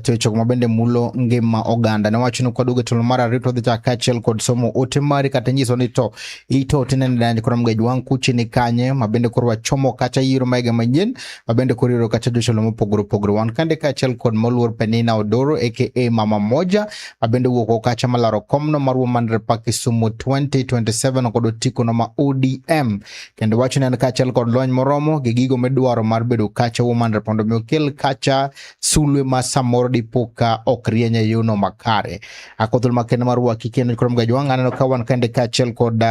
to chok mabende mulo ngima oganda. Ne wacho ni kwadugo telo mar arito dhi chaka achiel kod somo ote mari kata nyiso ni to ito tinene da nyakuram Gajwang kuchi ni kanye mabende korwa chomo kacha yiro maiga manyen mabende koriro kacha joshelo mopogore wan kande ka achiel kod moluor Penina Odoro aka Mama Moja mabende wuoko kacha malaro komno marwo mandre pa Kisumu 2027 kodo tiko no ma ODM kendo wacho ni kacha kod lony moromo gi gigo medwaro mar bedo kacha woman pondo mi okel kacha sulwe ma samoro dipoka okrienya yuno makare akothul makene mar waki kendo kurom Gajwang aneno ka wan kende kacha kod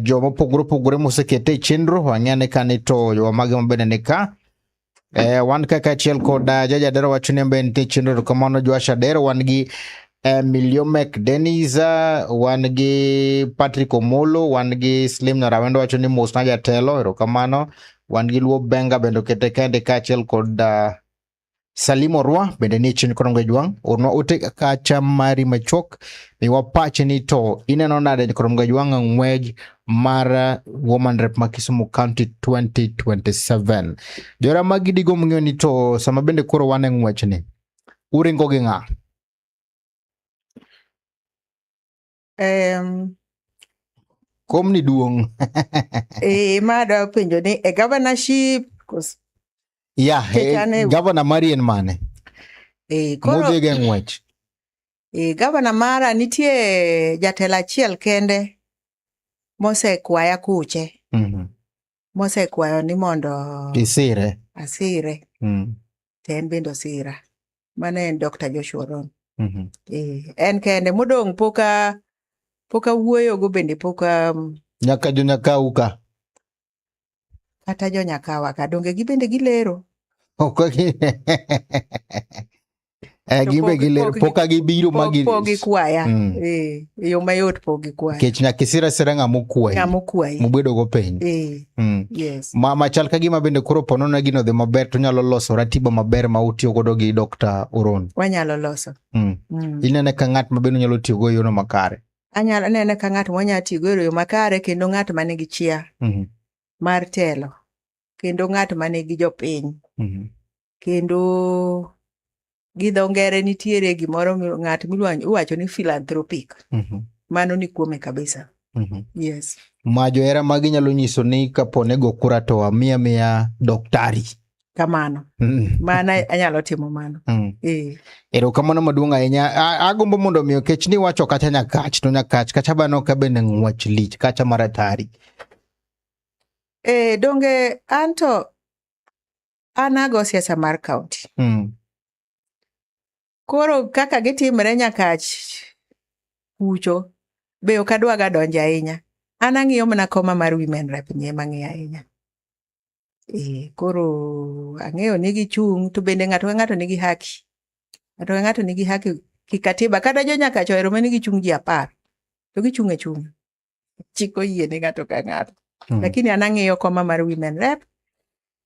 jomo pogore mosekete chenro wanyane kanito yo mage mabene nika wan kaka achiel kod jaja dero wacho ni mbe ntie chenro kamano Joasha dero wan gi Miliomek Dennis wan gi Patrick Omolo wan gi Slim na Rawendo wacho ni mos na jatelo erokamano wan gi Luo Benga bendo kete kende kachiel kod Salimo Rwa bende ni chin kurom Gajwang orno ote kacha mari machok ni wapache ni to ineno nade kurom Gajwang ngwej mara woman rep ma Kisumu County 2027 jora magidigo mng'eyo ni to sama bende koro wane ngwech ni uringo gi ng'a komni duong mada penjo ni governorship governor Marian mane koro modege ngwech governor mara nitie jatelo achiel kende mosekwaya kuche mosekwayo ni mondo asire ten bendo osira mane en Dr. Joshua Ron en kende modong poka wuoyo go bende poka nyaka jo nyakauka kata jo nyakawa ka donge gi bende gilero Gimbe gilero poka gibiro magi pogi kwaya. Yo mayot pogi kwaya. Kech nyakisira sira ng'amo kwai. Ng'amo kwai. Mubedo go piny. Yes. Machal ka gima bende koro pono na gino dhi maber to nyalo loso ratiba maber ma utiyo godo gi Dr. Oron. Wanyalo loso. Inene ka ng'at ma bende nyalo tiyo go yono makare. Anyalo nene ka ng'at mwanya tiyo go yo makare kendo ng'at manigi chia mar telo. Kendo ng'at manigi jopiny. Kendo gidho ngere nitiere gimoro ng'at miwacho ni philanthropic. Mano ni kuome kabisa. Yes. Ma johera magi nyalo nyiso ni kapone go kura to miya doktari. Kamano. Mana anyalo timo mano. Erokamano maduong' ahinya. Agombo mondo miyo kech ni wacho kacha nyakach to nyakach kacha bano ka bende ng'wech lich kacha maratari. Donge an ago siasa mar kaunti. Koro kaka gitimre nyakach kucho be ok adwaga donjo ahinya. An ang'iyo mana koma mar women rep nye mang'iyo ahinya. Koro ang'eyo ni gichung' to bende ng'ato ka ng'ato nigi haki. Ng'ato ka ng'ato nigi haki kikatiba kata jo nyakach ohero mani gichung' ji 10 to gichung' e chung'. Chiko yie ni ng'ato ka ng'ato. Lakini an ang'iyo koma mar women rep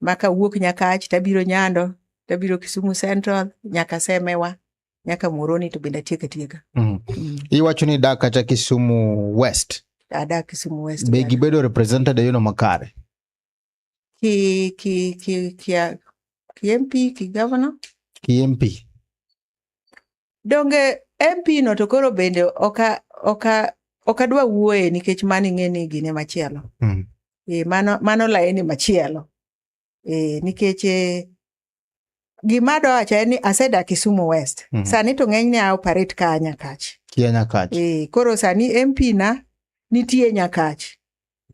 maka wuok nyakach tabiro Nyando, tabiro Kisumu Central, nyaka Semewa, nyaka Muhoroni to bende tieka. Iwacho ni dak kata Kisumu West. Adak Kisumu West. Be gibedo represented yono makare. Ki MP, ki governor. Ki MP. Donge MP no to koro bende okadwa wuoye nikech mani ng'eni gine machielo. Mano laini machielo. Nikech gimado acha ni asedak Kisumu West. Sani to ng'eny ne operate ka Nyakach. Kia Nyakach. Koro sani MP na nitie Nyakach.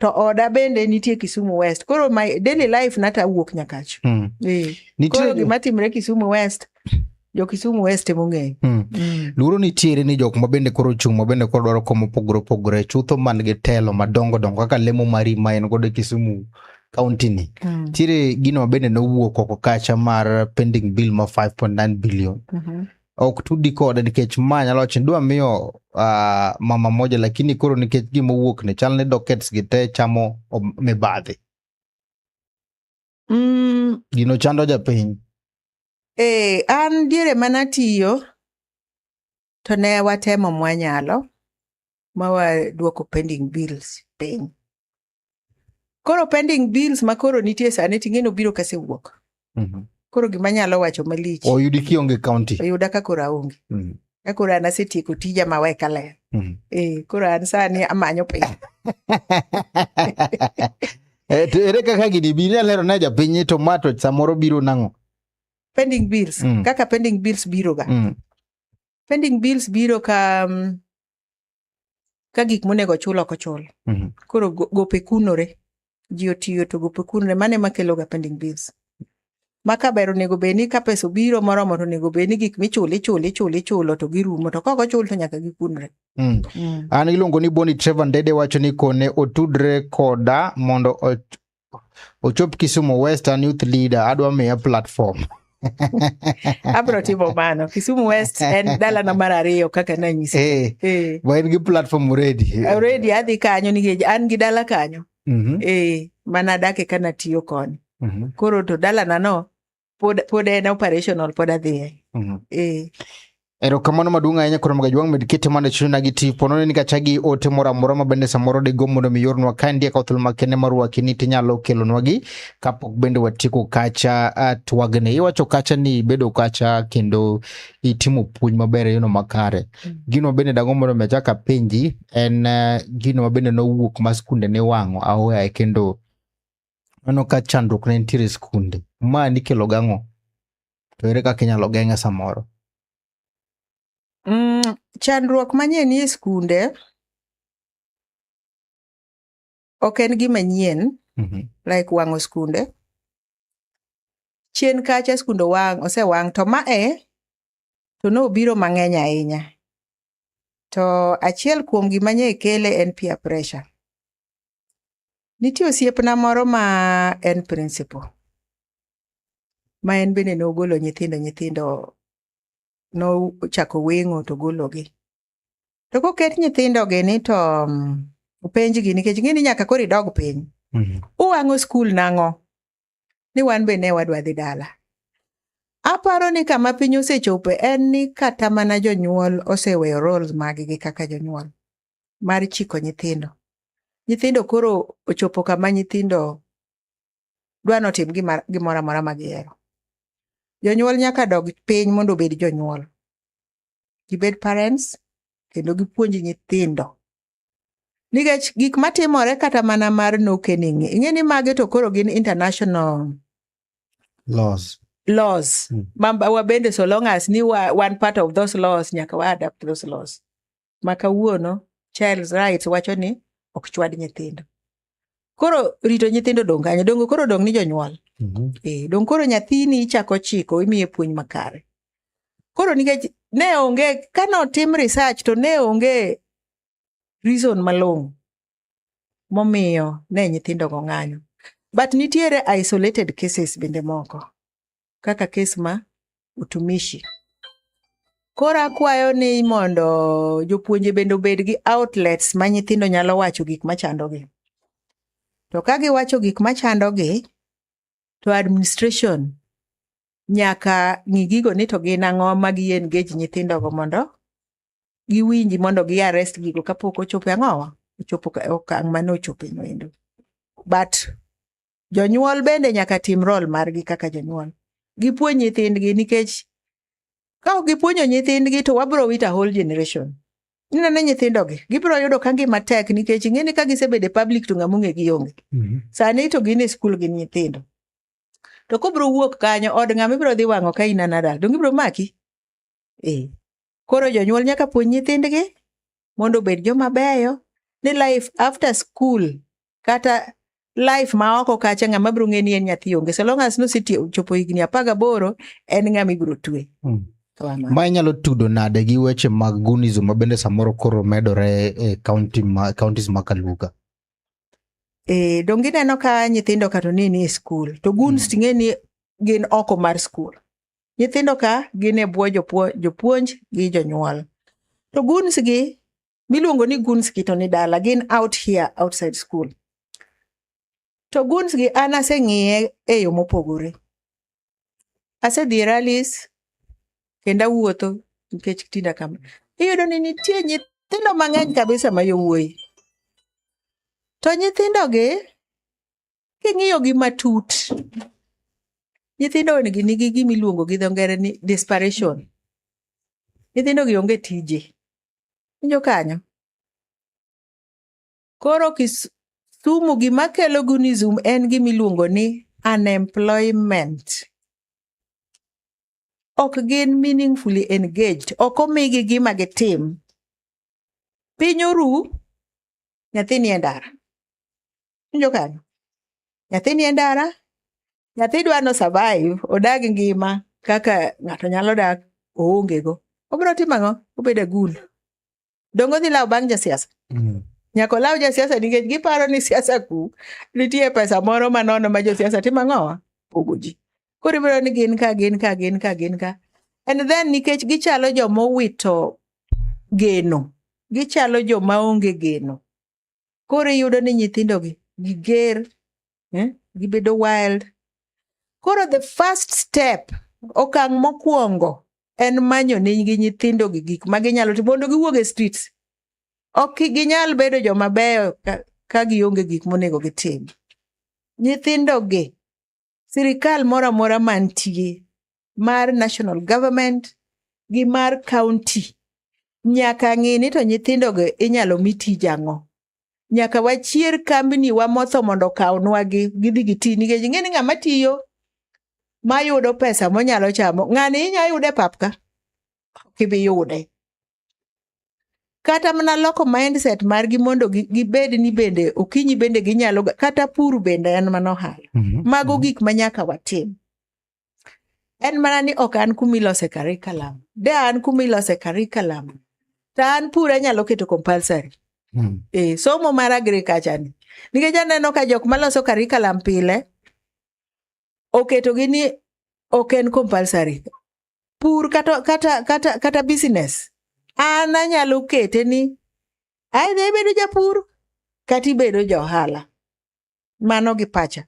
To oda bende nitie Kisumu West. Koro my daily life nata wuok Nyakach. Koro gimatimre Kisumu West. Jo Kisumu West mong'eyo. Luro nitiere ni jok mabende koro chung' mabende koro dwaro komo pogore chutho man gi telo madongo kaka lemo mari ma en godo Kisumu County ni. Tire gino mabende nowuok oko kacha mar pending bill ma 5.9 billion. Ok tudi koda nikech ma nyalo wacho dwa miyo mama moja lakini koro nikech gima wuok ne chal ne dockets gi te chamo mibadhi. Gino chando japiny. An diere manatiyo to ne watemo mwanyalo mawa duoko pending bills piny. Koro pending bills makoro nitie sani ting'eno biro kase wuok. Koro gima nyalo wacho malich. Oyudi kionge county. Oyuda ka koro aonge. Ka koro an asetieko tija maweka ler. Koro an sani amanyo piny. Ere kaka gini biro lero na japiny tomato samoro biro nang'o? Pending bills. Kaka pending bills biro ga. Pending bills biro ka gik monego chulo ok ochul. Koro gope kunore. Ji otiyo to gope kunore. Mane makelo ga pending bills. Maka bero nego beni ka pesa biro moromo to nego beni gik michuli chulo to girumo to koko chul to nyaka gikunre. An iluongo ni Boni Trevor Ndede wacho ni kone otudre koda mondo ochop Kisumu Western Youth Leader adwa miya platform. Abro timo mano. Kisumu West en dala na mar 2 kaka nanyisi. Wain gi platform already. Already adhi kanyo nikech an gi dala kanyo. Mana dake kana tiyo koni. Koro to dala na no pod en operational pod adhiye. Erokamano maduong' ahinya kuom gajwang' medikete mane chuna gi tipo no ni kachagi ote moro amora mabende samoro de gomo mondo miyornwa kandi ka othul makene marwaki ni tinyalo kelonwa gi kapok bende watieko kacha twagne. Iwacho kacha ni bedo kacha kendo itimo puonj maber yono makare. Gino bende dago mondo mechaka penji en gino mabende nowuok ma skunde ne wang'o ahoya kendo ano ka chandruok ne nitiere skunde. Ma nikelo gang'o? To ere kaka inyalo geng'e samoro? Chandruok manyien ni skunde ok en gima nyien like wang'o skunde. Chien kacha skundo osewang' to to no biro mang'eny ahinya. To achiel kuom gima nye kele en peer pressure. Nitie osiepna moro ma en principal. Ma en bende nogolo nyithindo nochako weng'o to gologi. To koket nyithindogi ni to openjgi nikech ng'eni nyaka koro idog piny. Uwang'o skul nang'o? Ni wan be ne wadwa dhi dala. Aparo ni kama piny osechope en ni kata mana jonyuol oseweyo roles mag-gi kaka jonyuol mar chiko nyithindo. Nyithindo koro ochopo kama nyithindo dwa notim gimoro amora ma gihero. Jonyuol nyaka dog piny mondo obed jonyuol. Gibed parents kendo gipuonj nyithindo. Nikech gik matimore kata mana mar nokening. Ing'eni mage to koro gin international laws. Wabende so long as ni one part of those laws nyaka wa adapt those laws. Maka wuono child's rights wacho ni ok chwad nyithindo. Koro rito nyithindo dong kanye, koro dong ni jonyuol. Dong koro nyathini ichako chiko imiye puonj makare. Koro nikech ne onge kano tim research to ne onge reason malong'o momiyo ne nyithindo go ng'anyo. But nitiere isolated cases bende moko. Kaka kes ma utumishi. Koro akwayo ni mondo jopuonje bende obed gi outlets ma nyithindo nyalo wacho gik machandogi. To ka giwacho gik machandogi, to administration nyaka ng'i gigo ni to gin ang'o ma gi engage nyithindo go mondo giwinji mondo gi arrest gigo kapok ochopo ang'owa. Ochopo okang' mane ochopo endo. But jonyuol bende nyaka tim role margi kaka jonyuol. Gipuonj nyithindgi nikech ka gipuonjo nyithindgi to wabro wita whole generation. Nina nyithindogi gibro yudo ka ngima tek nikech ing'eni ka gisebedo public to ng'amunge gionge. Sani to gin e skul gin nyithindo. To kobro wuok kanyo od ng'ama ibro dhi wang'o ka inanada. Dong ibro maki. Koro jonyuol nyaka puonj nyithindgi mondo obed joma beyo ni life after school kata life ma oko kacha ng'ama bro ng'eni en nyathi onge. So long as no chopo higni 18 en ng'ama ibro twe. Ma inyalo tudo nade gi weche mag gunizo ma bende samoro koro medore e counties ma Kaluga? Dongi neno ka nyithindo ka to nini e skul. To guns ting'eni gin oko mar skul. Nyithindo ka gin e bwo jopuonj gi jonyuol. To guns gi miluongo ni guns gi to ni dala gin out here outside school. To guns gi an aseng'iye e yo mopogore. Asedhi rallies kenda wuotho nikech tinda kama. Iyudo ni nitie nyithindo mang'eny kabisa ma yowuoyi. To nyithindo gi king'iyo gi matut. Nyithindo nigi gimiluongo gi dho ngere ni desperation. Nyithindo gi onge tije. Injo kanyo. Koro Kisumu gima kelo gunism en gimiluongo ni unemployment. Ok gin meaningfully engaged. Ok omigi gima gitim. Piny oru, nyathi ni e ndara. Injo kanyo. Nyathi ni e ndara, nyathi dwa no survive, odag ngima kaka ng'ato nyalo dak oonge go. Obro timo ang'o? Obedo gun. Dongo dhi law bang' jasiasa. Nyako law jasiasa nikech giparo ni siasa ku nitie pesa moro manono ma josiasa timo ang'owa? Pogo ji. Koro ibiro ni gin ka. And then nikech gichalo joma owito geno. Gichalo joma onge geno. Koro iyudo ni nyithindo gi giger, gibedo wild. Koro the first step, okang' mokwongo en manyo ne gi nyithindo gi gik ma ginyalo timo mondo giwuog e streets. Ok ginyal bedo joma beyo ka gionge gik monego gitim. Nyithindo gi sirikal moro amora mantie mar national government gi mar county nyaka ng'i ni to nyithindo gi inyalo mi tije ang'o. Nyaka wachier kambni wa motho mondo kawnwa gi gidhi giti nikech ing'eni ng'ama tiyo mayudo pesa monyalo chamo. Ng'ani inya yude pap ka kibi yude. Kata mana loko mindset margi mondo gibed ni bende okinyi bende ginyalo kata pur bende en manohala. Mago gik manyaka watim. En mana ni ok an kumilose curriculum. De an kumilose curriculum. Ta an pur anyalo keto compulsory. Somo mar agriculture ni. Nikech aneno ka jok maloso curriculum pile oketo gi ni ok en compulsory. pur kata business, an anyalo kete ni aidha ibedo japur kata ibedo johala. Mano gi pacha.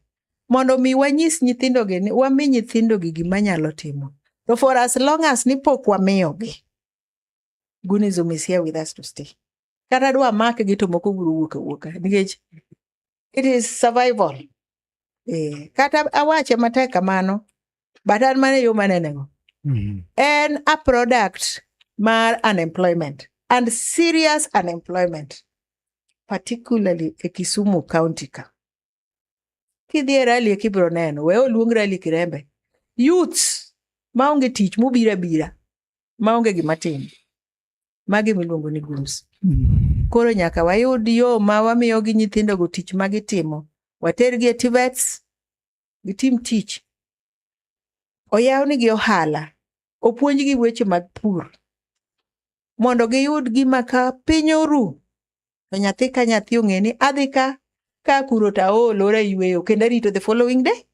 Mondo mi wanyis nyithindogi ni wami nyithindogi gima nyalo timo. So for as long as ni pok wamiyogi, Gunism is here with us to stay. Kata dwa mak gi to moko biro wuok. Nikech it is survival. Kata awache matek kamano, but an mane yo manenego. En a product mar unemployment and serious unemployment, particularly e Kisumu County ka. Kidhi rally kibro neno, we oluong rally Kirembe. Youths maonge tich mubira maonge gimatin. Magi miluongo ni goons. Koro nyaka wayud yo ma wamiyo gi nyithindo go tich magitimo. Watergi e TVETs, gitim tich. Oyawni gi ohala. Opuonjgi weche mag pur. Mondo giyud gima ka piny oru. To nyathi ka nyathi ong'e ni adhi ka puro ta olora yweyo kendo rito the following day.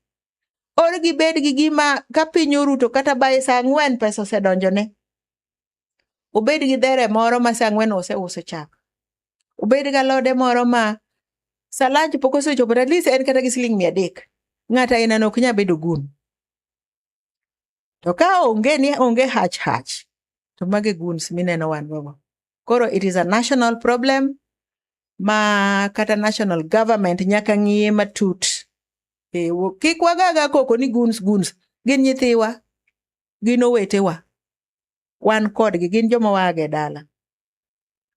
Or gibed gi gima ka piny oru to kata bae saa 4 pesa osedonjone. Obed gi dhere moro ma saa 4 oseuso chak. Obed gi alode moro ma salaj pok osechopo, at least en kata gi siling 300. Ng'ata inano ok nya bedo gun. To ka onge hach. To mage goons mineno wan gogo. Koro it is a national problem ma kata national government nyaka ng'iye matut. Kik wagaga koko ni goons. Gin nyithiwa. Gin owetewa. Wan kodgi gin joma wage dala.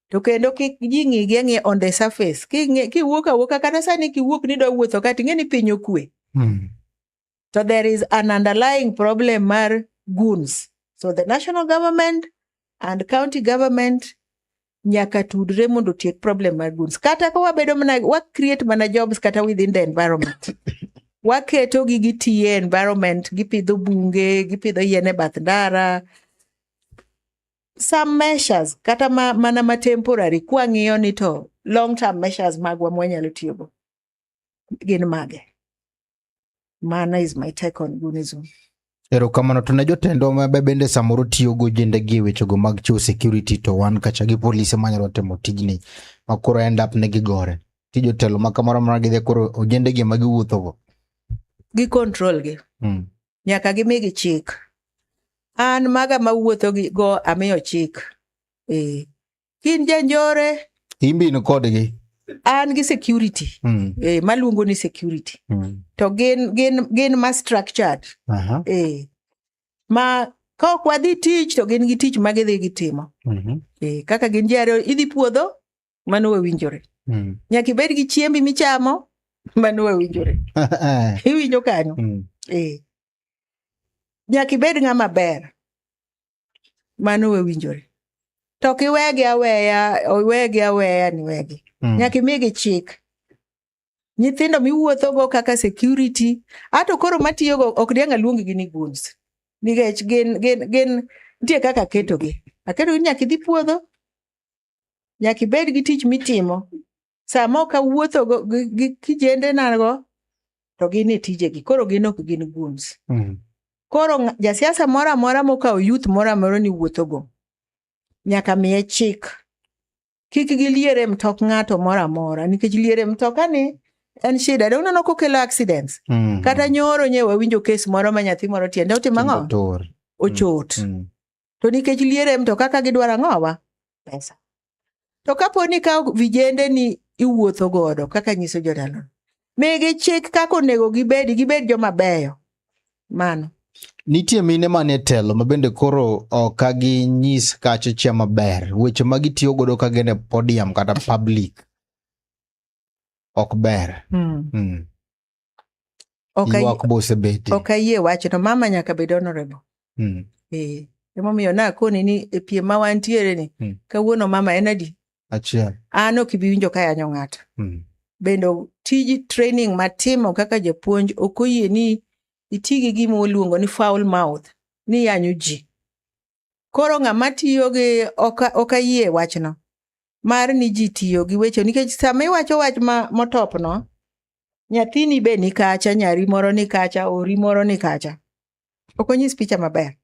To kendo kik ji ng'i on the surface. Kiwuok kata sani kiwuok ni do wuotho kati ng'e ni piny okwe. So there is an underlying problem mar goons. So the national government and county government nyaka tudre mondo tiek problem mar goons. Kata ko wabedo wa create mana jobs kata within the environment. Waketo gitiye environment, gipidho bunge, gipidho yien e bath ndara. Some measures kata mana temporary kwa ng'iyo ni to long term measures magwa mwanyalo tiyogo. Gin mage. Mana is my take on Gunism. Erokamano to ne jotendwa ma bende samoro tiyo go jendegi wechego mag chiwo security to wan kacha gi polise manyalo timo tijni makoro end up ne gigore. Tijo telo ma kamoro amora gidhi koro ojendegi ma giwuotho go. Gi control gi. Nyaka gimigi chik. An maga mawuotho go amiyo chik. Kin janjore. Imbi no kodgi. An gi security. Maluongo ni security. To gin ma structured. Ma kok wadhi tich to gin gi tich ma gidhi gitimo. Kaka gin jaro idhi puodho mano winjore. Nyaka ibed gi chiembi michamo mano winjore. Iwinjo kanyo. Nyaka ibed ng'ama ber mano winjore. To kiwegi aweya ni wegi. Nyaka imigi chik. Nyithindo miwuotho go kaka security, ato koro matiyo go ok dianga luongi gi ni goons. Nikech gin tie kaka ketogi. Aketo nyaka idhi puodho. Nyaka ibed gi tich mitimo. Samo ka wuotho go kijende nago to gin e tijegi. Koro gin ok gin goons. Koro jasiasa mora mokawo youth mora ni wuotho go. Nyaka miye chik. Kik giliere mtok ng'ato mora nikech liere mtoka ni en shida. Dong nano kokelo accidents. Kata nyoro nyewe winjo case moro ma nyathi moro tiende otimo ang'o? Ochot. To nikech liere mtoka ka gidwaro ang'owa? Pesa. To kaponi ka vijende ni iwuotho godo kaka nyiso jodalo. Migi chik kako nego gibed joma beyo. Mano. Nitie mine mane telo mabende koro okagi nyis kachiche maber. Weche magitiyo godo ka gene podium kata public. Ok ber. Iwak bose beti. Okayie wacho to mama nyaka bed honorable. Emomiyo na koni ni e piem ma wantiere ni kawuono mama en adi? Achiel. An ok ibi winjo ka yanyo ng'ato. Bendo tiji training matimo kaka japuonj okoyie ni itigi gima oluongo ni foul mouth ni yanyo ji. Koro ng'ama tiyo gi okayie wachno mar ni ji tiyo gi weche nikech sama iwacho wach motopno nyathini be ni kacha, nyari moro ni kacha, ori moro ni kacha. Ok onyis picha maber.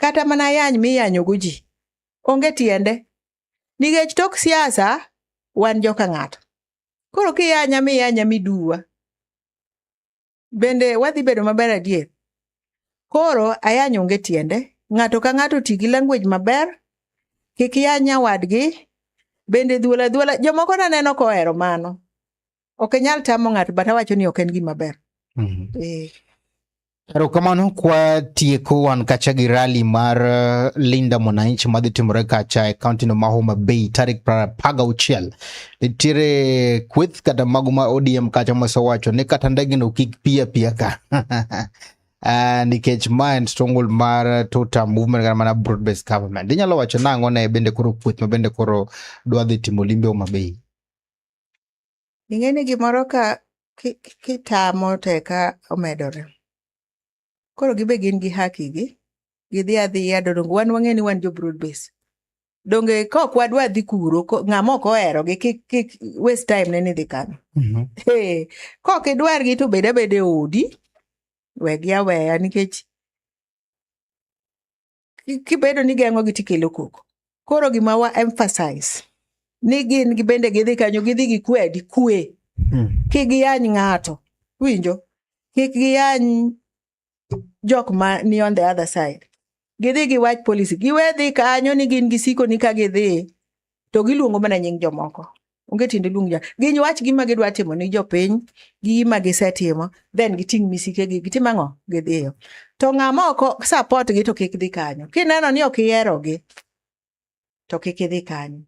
kata mana yany miyanyo goji onge tiende nikech tok siasa wan joka ng'ato. Koro kiyanya miduwa bende wadhi bedo maber adier. Koro ayany onge tiende, ng'ato ka ng'ato ti gi language maber, kik yanya wadgi, bende dhuola jomoko naneno kohero mano. Ok nyal tamo ng'ato but awacho ni ok en gima ber. Erokamano kwa tieko wan kacha gi rally mar Linda Mwananchi madhi timore kacha e kaunti no ma Homa Bay tarik 16. Nitiere kweth kata mago ma ODM kacha mosewacho ni kata ndege no kik pia ka. Nikech ma en stronghold mar total movement kata mana broad based government. Inyalo wacho nang'o ne bende koro kweth ma bende koro dwa dhi timo limbe Homa Bay? Ing'eni gimoro ka kitamo teka omedore. Koro gibe gin gi haki gi. Gidhi adhiya dongo wan wang'eni wan jo broad base. Donge kok wadwa dhi kuro ng'ama ok ohero gi kik waste time ne ni dhi kano. Kok idwar gi to bede odi wegi aweya nikech kibedo ni geng'o gi tikelo koko. Koro gima wa emphasize ni gin gibende gidhi kanyo gidhi gi kwe. Kik giyany ng'ato. Winjo? Kik giyany jok ma ni on the other side. Gidhi gi wach policy. Giwe dhi kanyo ni gin gisiko ni ka gidhi to giluongo mana nying jomoko. Onge tiende luong ja. Gin wach gima gidwa timo ni jopiny, gima gisetimo, then giting misike gi gitimo ang'o gidhiyo. To ng'ama ok support gi to kik dhi kanyo. Kineno ni ok ihero gi to kik idhi kanyo.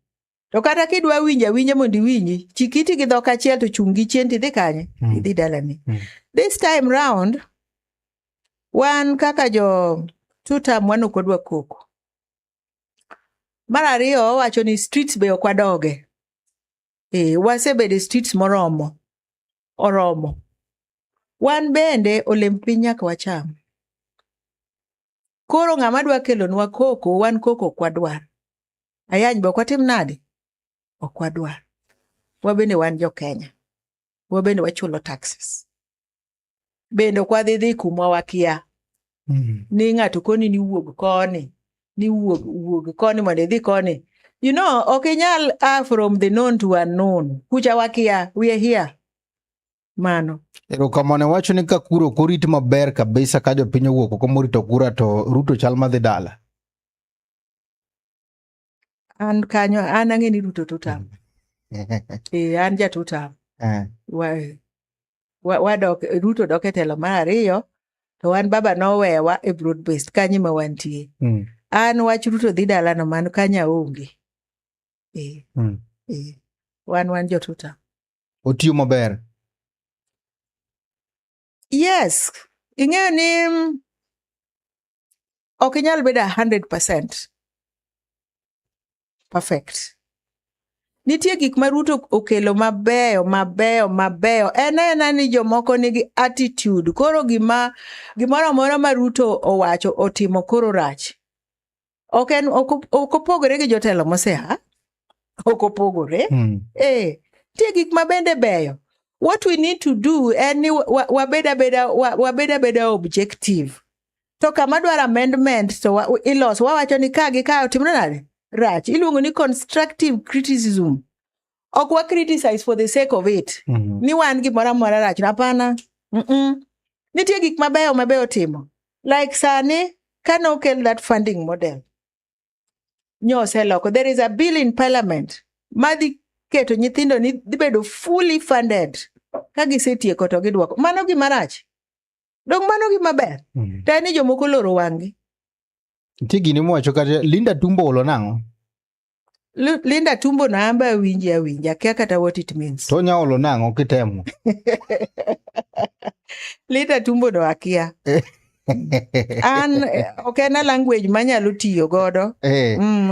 To kata kidwa winja mondo iwinji, chikiti gi dhok achiel to chungi chien tidhi kanye, idhi dalani. This time round, wan kaka jo tutam wan ok wadwa koko. Mar ariyo wacho ni streets be ok wadoge. Wasebede streets oromo. Wan bende olemb piny nyaka wacham. Koro ng'ama dwa kelonwa koko, wan koko ok wadwar. Ayany be ok watim nade? Ok wadwar. Wabende wan jo Kenya. Wabende wachulo taxes. Bende ok wadhi kuma wakia. Ni ng'ato koni ni wuog koni. Ni wuog koni mondo idhi koni. You know, ok inyal from the known to unknown. Kucha wakia, we are here. Mano. Erokamano wacho ni ka kuro korit maber kabisa ka jopiny owuok oko morito kura to Ruto chal madhi dala. An kanyo an ang'eni Ruto tutam. An ja tutam. Ruto dok e telo mar ariyo to wan baba nowewa e broad based kanyi ma wantie. An wach Ruto dhi dala no man kanya onge. Wan jo tutam. Otiyo maber. Yes. Ing'eyo ni ok inyal bedo 100% perfect. Nitie gik ma Ruto okelo mabeyo. Ena ni jomoko nigi attitude. Koro gimoro amora ma Ruto owacho otimo koro rach. Ok opogore gi jotelo moseha. Ok opogore. Tie gik ma bende beyo. What we need to do en wabeda objective. To kama dwar amendment to iloso wawacho ni ka otimre nade? Rach. Iluongo ni constructive criticism. Ok wa criticize for the sake of it. Ni wan gimoro amora rach. Hapana. Nitie gik mabeyo timo. Like sani, can okel that funding model. Nyose loko. There is a bill in parliament. Madhi keto nyithindo ni dhi bedo fully funded. Ka gisetieko to gidwoko. Mano gima rach. Dong mano gima ber. Tani jomoko loro wangi. Nitie gini mwacho kata Linda Tumbo olo nang'o? Linda Tumbo na amba awinja. Kia kata what it means. To nya olo nang'o kitemo? Linda Tumbo no akia. An ok en language manyalo tiyo godo.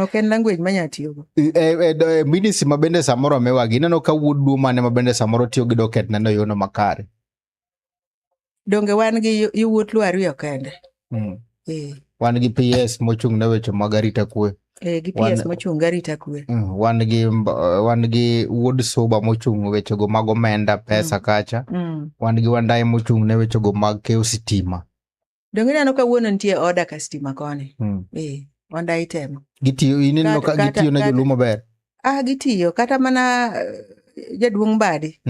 Ok en language manyalo tiyo godo. Ministry mabende samoro mewagi neno ka wuodu mane mabende samoro tiyo gi docket neno yono makare. Donge wan gi wuot ariyo kende. Wan gi PS mochung' ne weche mag arita kwe. Gi PS mochung' arita kwe. Wan gi wuod soba mochung' weche go mag omenda pesa kacha. Wan gi Wandayi mochung' ne weche go mag keyo sitima. Donge neno kawuono nitie order ka stima koni. Onda itemo. Gitiyo ineno ka gitiyo na joluo maber. Gitiyo kata mana jaduong' badi.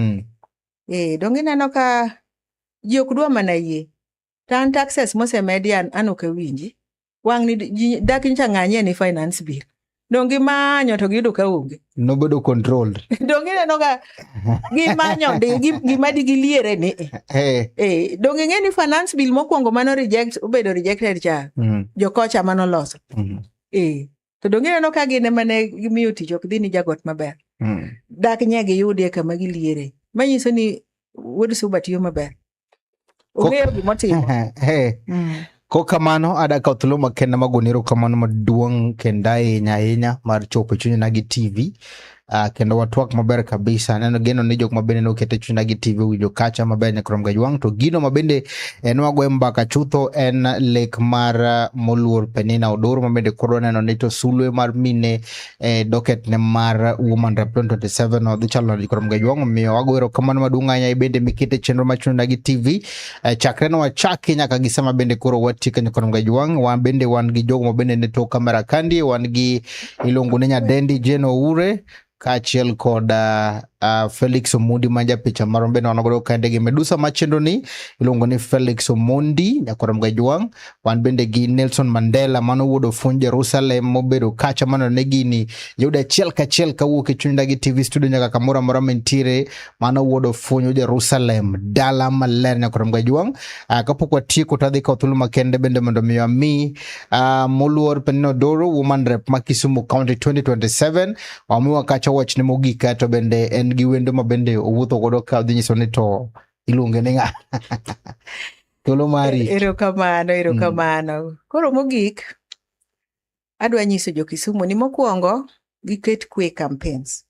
Donge neno ka ji ok dwa mana yie. Tan taxes mosemedi an ok awinji. Wang ni dak ncha ng'anye ni finance bill. Donge manyo to giyudo ka onge. Nobedo controlled. Donge neno ka gimanyo gima di giliere ni. Donge ng'e ni finance bill mokwongo mano obedo rejected cha. Jokocha mano loso. To donge neno ka gine mane gimiyo tich ok dhi ni jagot maber. Dak nye giyudie kama giliere. Manyiso ni wuod Suba tiyo maber. Ong'eyo gimotimo. Ko kamano adaka thuolo makenda magonero kamano maduong' kenda ahinya mar chopo chuny na gi TV. Kendo watwak maber kabisa. Neno geno ni jok mabende no kete chuny na gi TV winjo kacha maber nyakrom gajwang. To gino mabende enwagwe mbaka chutho en lek mar moluor Penina Odoro mabende koro neno ni to sulwe mar mine docket ne mar Woman Rep 2027 odhi chalo nyakrom gajwang. Miyo wagwero kamano maduong' ahinya bende mikete chenro mar chuny na gi TV. Chakre no wachaki nyaka gisema bende koro watika nyakrom gajwang. Wan bende wan gi jogo mabende ne to kamera kandi. Wan gi ilongo ni nyadendi Jeno Ure. Kachiel koda Felix Omondi manja picha marombe na wanagodo kaende gi Medusa machendo ni ilongo ni Felix Omondi nyakoram gajwang. Wan bende gi Nelson Mandela mano wuodo fun Jerusalem mobedo kacha mano negini yuda chiel ka wuoke chunda gi TV studio nyaka kamora mora mentire mano wuodo fun Jerusalem dala maler nyakoram gajwang. Kapok watieko tadhi ka thulu makende bende mondo miyo mi moluor Penina Odoro Woman Rep ma Kisumu County 2027 wamiwa kacha wach ni mogika to bende en gi wendo mabende owuotho godo ka dhi nyiso ni to iluonge ni ng'a. Tolo mari. Erokamano. Koro mogik adwa nyiso jo Kisumu ni mokwongo giket kwe campaigns.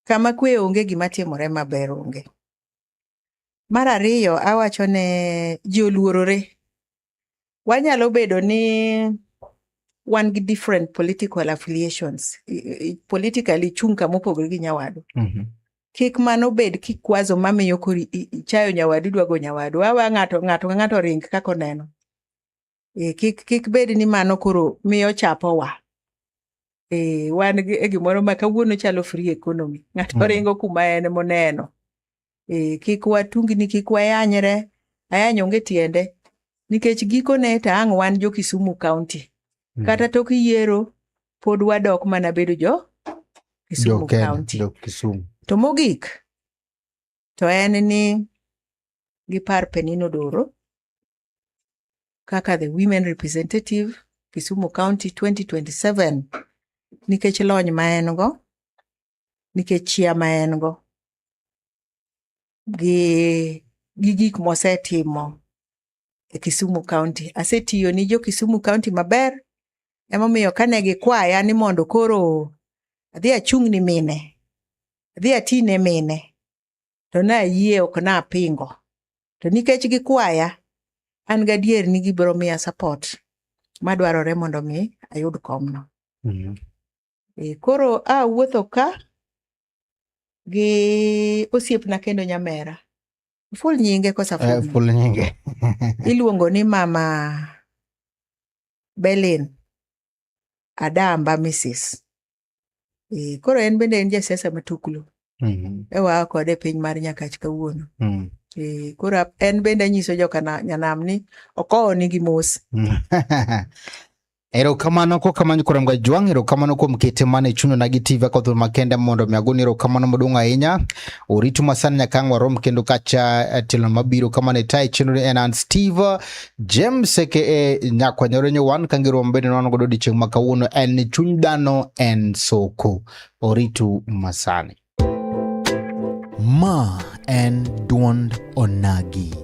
Kama kwe onge gima timore maber onge. Mar ariyo awacho ne ji oluorore. Wanyalo bedo ni wan gi different political affiliations. Politically chunka mopogore gi nyawadu. Kik mano bed kikwazo mamiyo kori chayo nyawadu dwago nyawadu. Awa ng'ato ring kako neno. Kik bed ni mano koro miyo chapo wa. Wan gi gimoro ma kawuono chalo free economy. Ng'ato ringo kuma en moneno. Kik watungni kik wayanyre. Ayanyo onge tiende. Nikech gikone ta ang' wan jo Kisumu County. Kata tok yiero pod wadok mana bedo jo Kisumu County. To mogik to en ni gipar Penina Odoro kaka the women representative Kisumu County 2027 nikech lony ma en go, nikech chia ma en go gi gik mosetimo e Kisumu County. Asetiyo ni jo Kisumu County maber. Emomiyo kane gikwaya ni mondo koro adhi achung' ni mine, adhi atine mine, to na yie ok na pingo. To nikech gikwaya, an gadier ni gibiro miya support madwarore mondo mi ayud komno. Koro wuotho ka gi osiepna kendo nyamera. Full nyinge kosa full nyinge. Iluongo ni Mama Belin Adamba Mrs. Koro en bende en jasiasa matuklu. Ewa kode piny mar Nyakach kawuono. Koro en bende nyiso joka nyanam ni okowo nigi mos. Erokamano ko kamano koram gajwang. Erokamano ko mkete mane chuno na gi TV ko thul makende mondo miagoni. Erokamano modong ahinya. Oritu masana nyakang warom kendo kacha tilo mabiro kamane tai chenro en Steve James aka nyakwanyore nyowan kangiro mbede nono godo dicheng makawuono en ni chuny dhano en soko. Oritu masani. Ma en duond onagi.